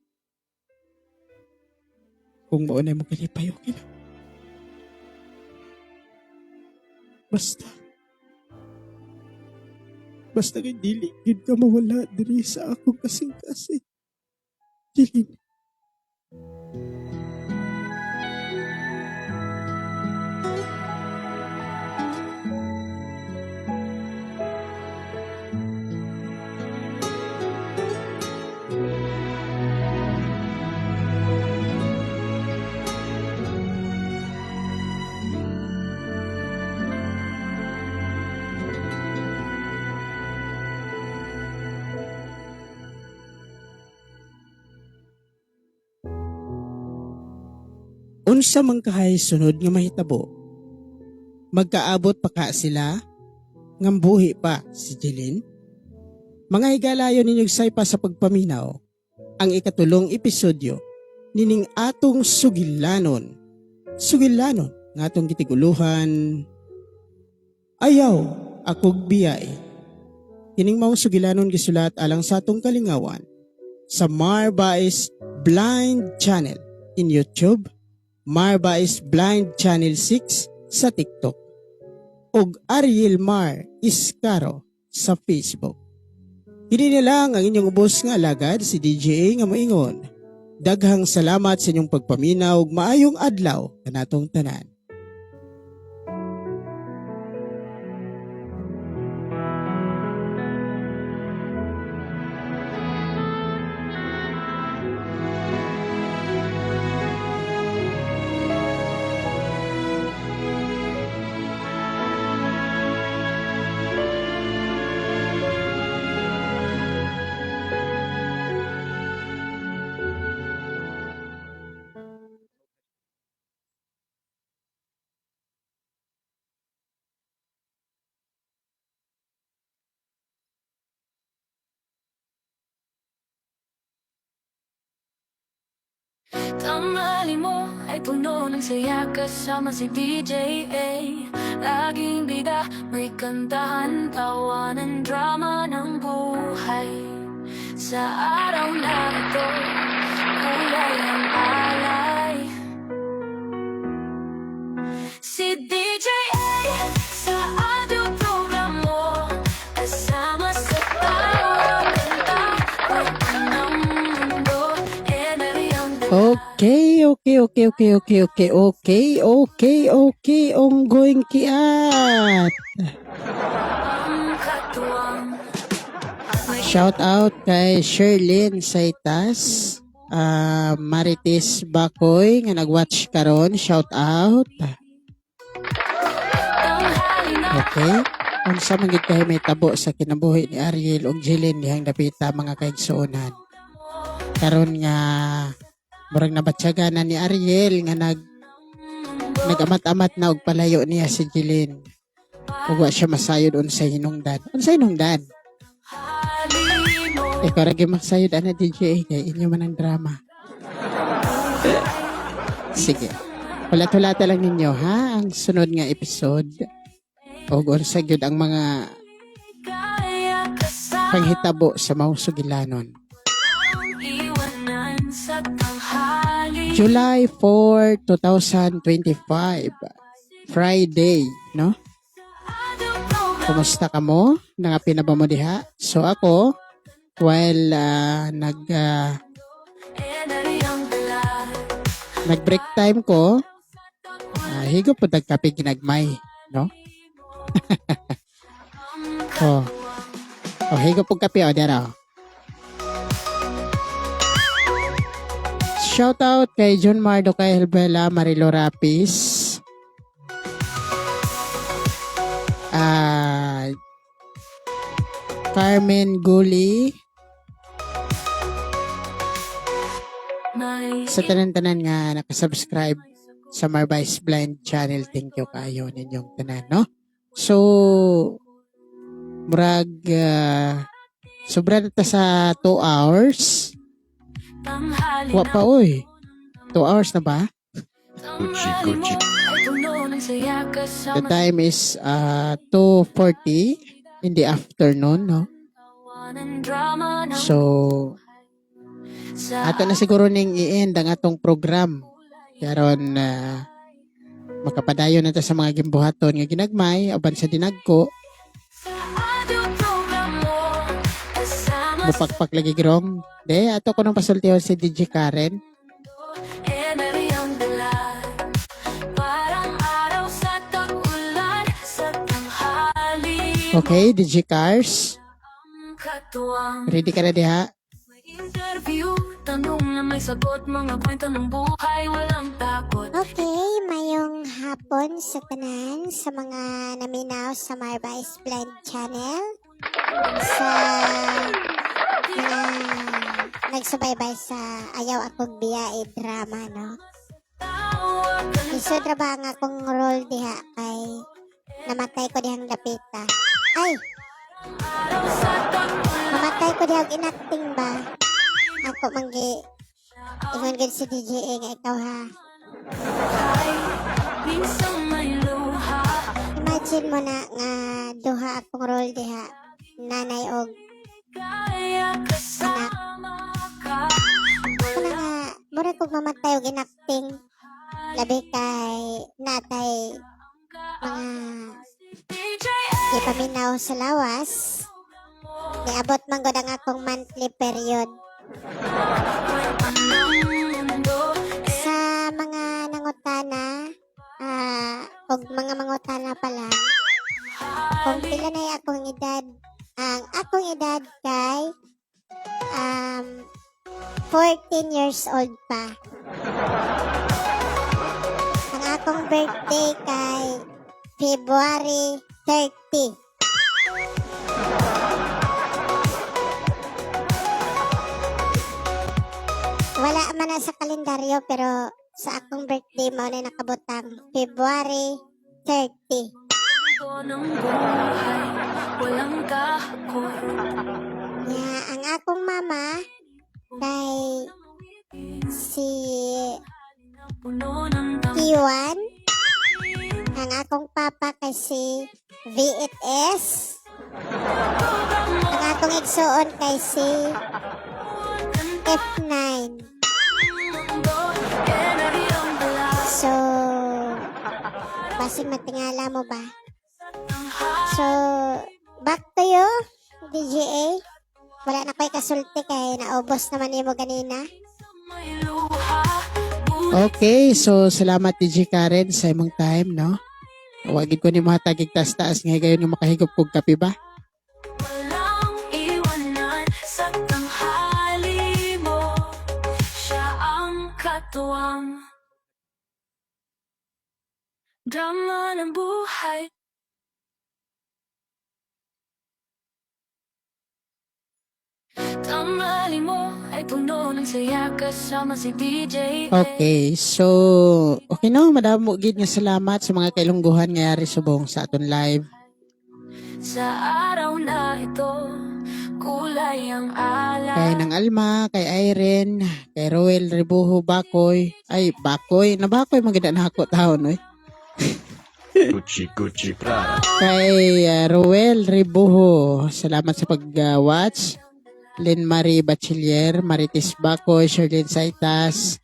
Kung maunay mo kalipay, okay lang. Basta kay dili gid ka mawala diri sa akong kasing-kasing. Jilin. Unsa man kahay sunod nga mahitabo? Magkaabot pa ka sila? Ngambuhi pa si Jeline? Mga higalayon ninyong saypa sa pagpaminaw, ang ikatulong episodyo nining atong sugilanon. Sugilanon nga atong gitiguluhan. Ayaw, akog biyay. Kining maong sugilanon gisulat alang sa atong kalingawan sa Marbais Blind Channel in YouTube, Marbais Blind Channel 6 sa TikTok, ug Ariel Mar Iscaro sa Facebook. Hindi na lang ang inyong ubos nga alagad si DJ nga moingon. Daghang salamat sa inyong pagpaminaw ug maayong adlaw kanatong tanan. Tanghali mo ay puno ng saya kasama si DJA. Laging bida, may kantahan, tawanan, drama ng buhay. Sa araw na ito, kulay ang alay. Si DJA sa audio program mo, kasama sa bawat kanta, kwento ng mundo, eneriyang Okay. Ongoing kiat. Shout out kay Sherlyn Saitas, Marites Bakoy nga nag-watch karon. Shout out. Okay. Unsa man gid kay may tabo sa kinabuhi ni Ariel ug Jeline dihang dapita mga kaigsuonan. Karon nga murag nabatyaga na ni Ariel nga nagamat-amat na og palayo niya si Jeline. Ug wa siya masayod unsay hinungdan. Unsay hinungdan? Ikaw ra gyud masayod ana DJ kay inyo man ang drama. Sige. Hulat-hulata lang ninyo ha ang sunod nga episode. Ug unsa gyud ang mga panghitabo sa maong sugilanon. July 4, 2025. Friday, no? Kumusta ka mo? Nangapin na ba mo diha? So ako, while nag-break time ko, higop po tagkape ginagmay, no? Higop po kape, dara. Shout out kay John Mardo, kay Helbela, Marilo Rapis, Carmen Guli, sa tanan-tanan nga nakasubscribe sa Marbais Blind Channel. Thank you kayo ninyong tanan, no? So, murag sobra na ta sa 2 hours. Wa pa oy. 2 hours na ba? Gucci. The time is 2:40 in the afternoon, no? So, ato na siguro ning i-end ang atong program. Karon makapadayon na ta sa mga gimbuhaton nga ginagmay aban sa dinagko. Mupakpak lagi girong. De, ato ko nang pasultihon si DJ Karen. Okay, DJ Cars. Ready ka na diha? Okay, mayong hapon sa tanan sa mga naminaw sa Marbais Blind Channel. Sa mga nagsubaybay sa Ayaw Akong Biyae drama, no? Isod ra ba nga akong role diha kay namatay ko dihang dapita. Ay! Namatay ko dihang inacting ba? Ako manggi ingon gud si DJA nga ikaw ha. Imagine mo na nga duha akong role diha. Nanay og anak. Ako na nga, mura kong mamatay og inacting. Labi kay natay mga ipaminaw sa lawas. Niabot man gud ang akong monthly period. Sa mga nangutana, og mga mangutana pala, kung pila na akong edad, ang akong edad kay 14 years old pa. Ang akong birthday kay February 30. Wala man na sa kalendaryo pero sa akong birthday mo na nakabutang February 30. Yeah, ang akong mama kay si Kiwan. Ang akong papa kay si V8S. Ang akong igsuon kay si F9. So, basig matingala mo ba? So, back to you, DJA. Wala na ko'y kasulti kay naubos naman niyo mo ganina. Okay, so salamat DJ Karen sa imong time, no? Wagid ko ni mga tagig taas-taas nga gayon yung makahigop kog kape ba? Walang iwanan sa tanghali mo. Siya ang katuwang drama ng buhay. Tanghali mo ay puno ng saya kasama si DJ. Okay, so okay no, madamo gid nga salamat sa mga kailungguhan nga yari subong sa aton live. Sa araw na ito, kulay ang alay. Kay nang Alma, kay Irene, kay Roel Ribuho Bakoy. Ay, Bakoy, na Bakoy maganda na ako taon, oy. Gucci Prada. Kay Roel Ribuho, salamat sa pag-watch. Lynn Marie Bachiller, Marites Bacoy, Sherlyn Saitas,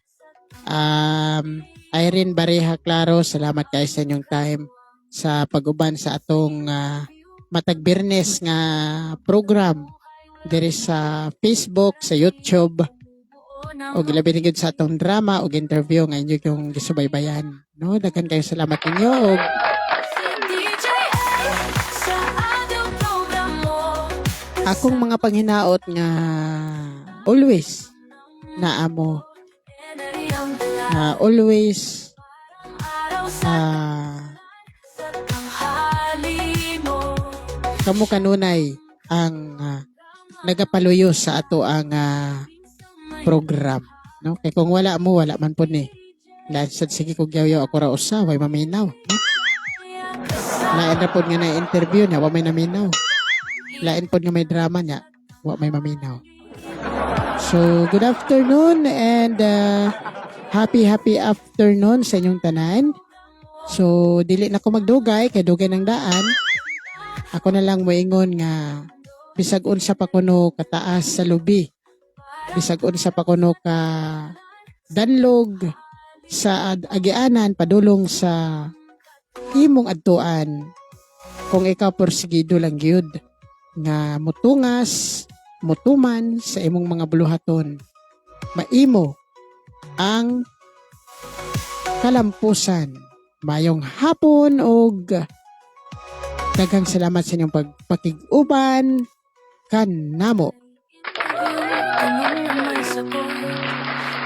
Irene Bareha Claro, salamat kayo sa inyong time sa pag-uban sa atong Matag Birnes nga program diri sa Facebook, sa YouTube, o gilabi rin sa atong drama o interview nga inyo yung gisubaybayan. No? Daghan kayo salamat ninyo o akong mga panghinaot nga always naamo always kamo kanunay ang nagapaluyo sa ato ang program, no? Kay kung wala mo wala man po ni lansad sige kog yaw ako ra usa way maminaw, no? Lain na po nga na interview niya wa may naminaw. Lain po nga may drama niya, wa may maminaw. So, good afternoon and happy afternoon sa inyong tanan. So, dili na ko magdugay, kay dugay ng daan. Ako na lang moingon nga bisag unsa pa kuno kataas sa lubi. Bisag unsa pa kuno ka danlog sa agianan padulong sa imong adtuan. Kung ikaw porsigido lang gyud nga mutungas, mutuman sa imong mga buluhaton. Maimo ang kalampusan. Mayong hapon og daghang salamat sa inyong pagpakig-uban kanamo.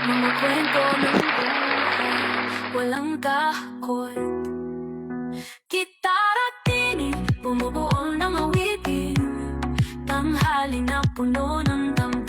Mga kwento ng buhay, walang kahon. Gitara tinig, bumubuo ng awitin. Tanghali na puno ng damdamin.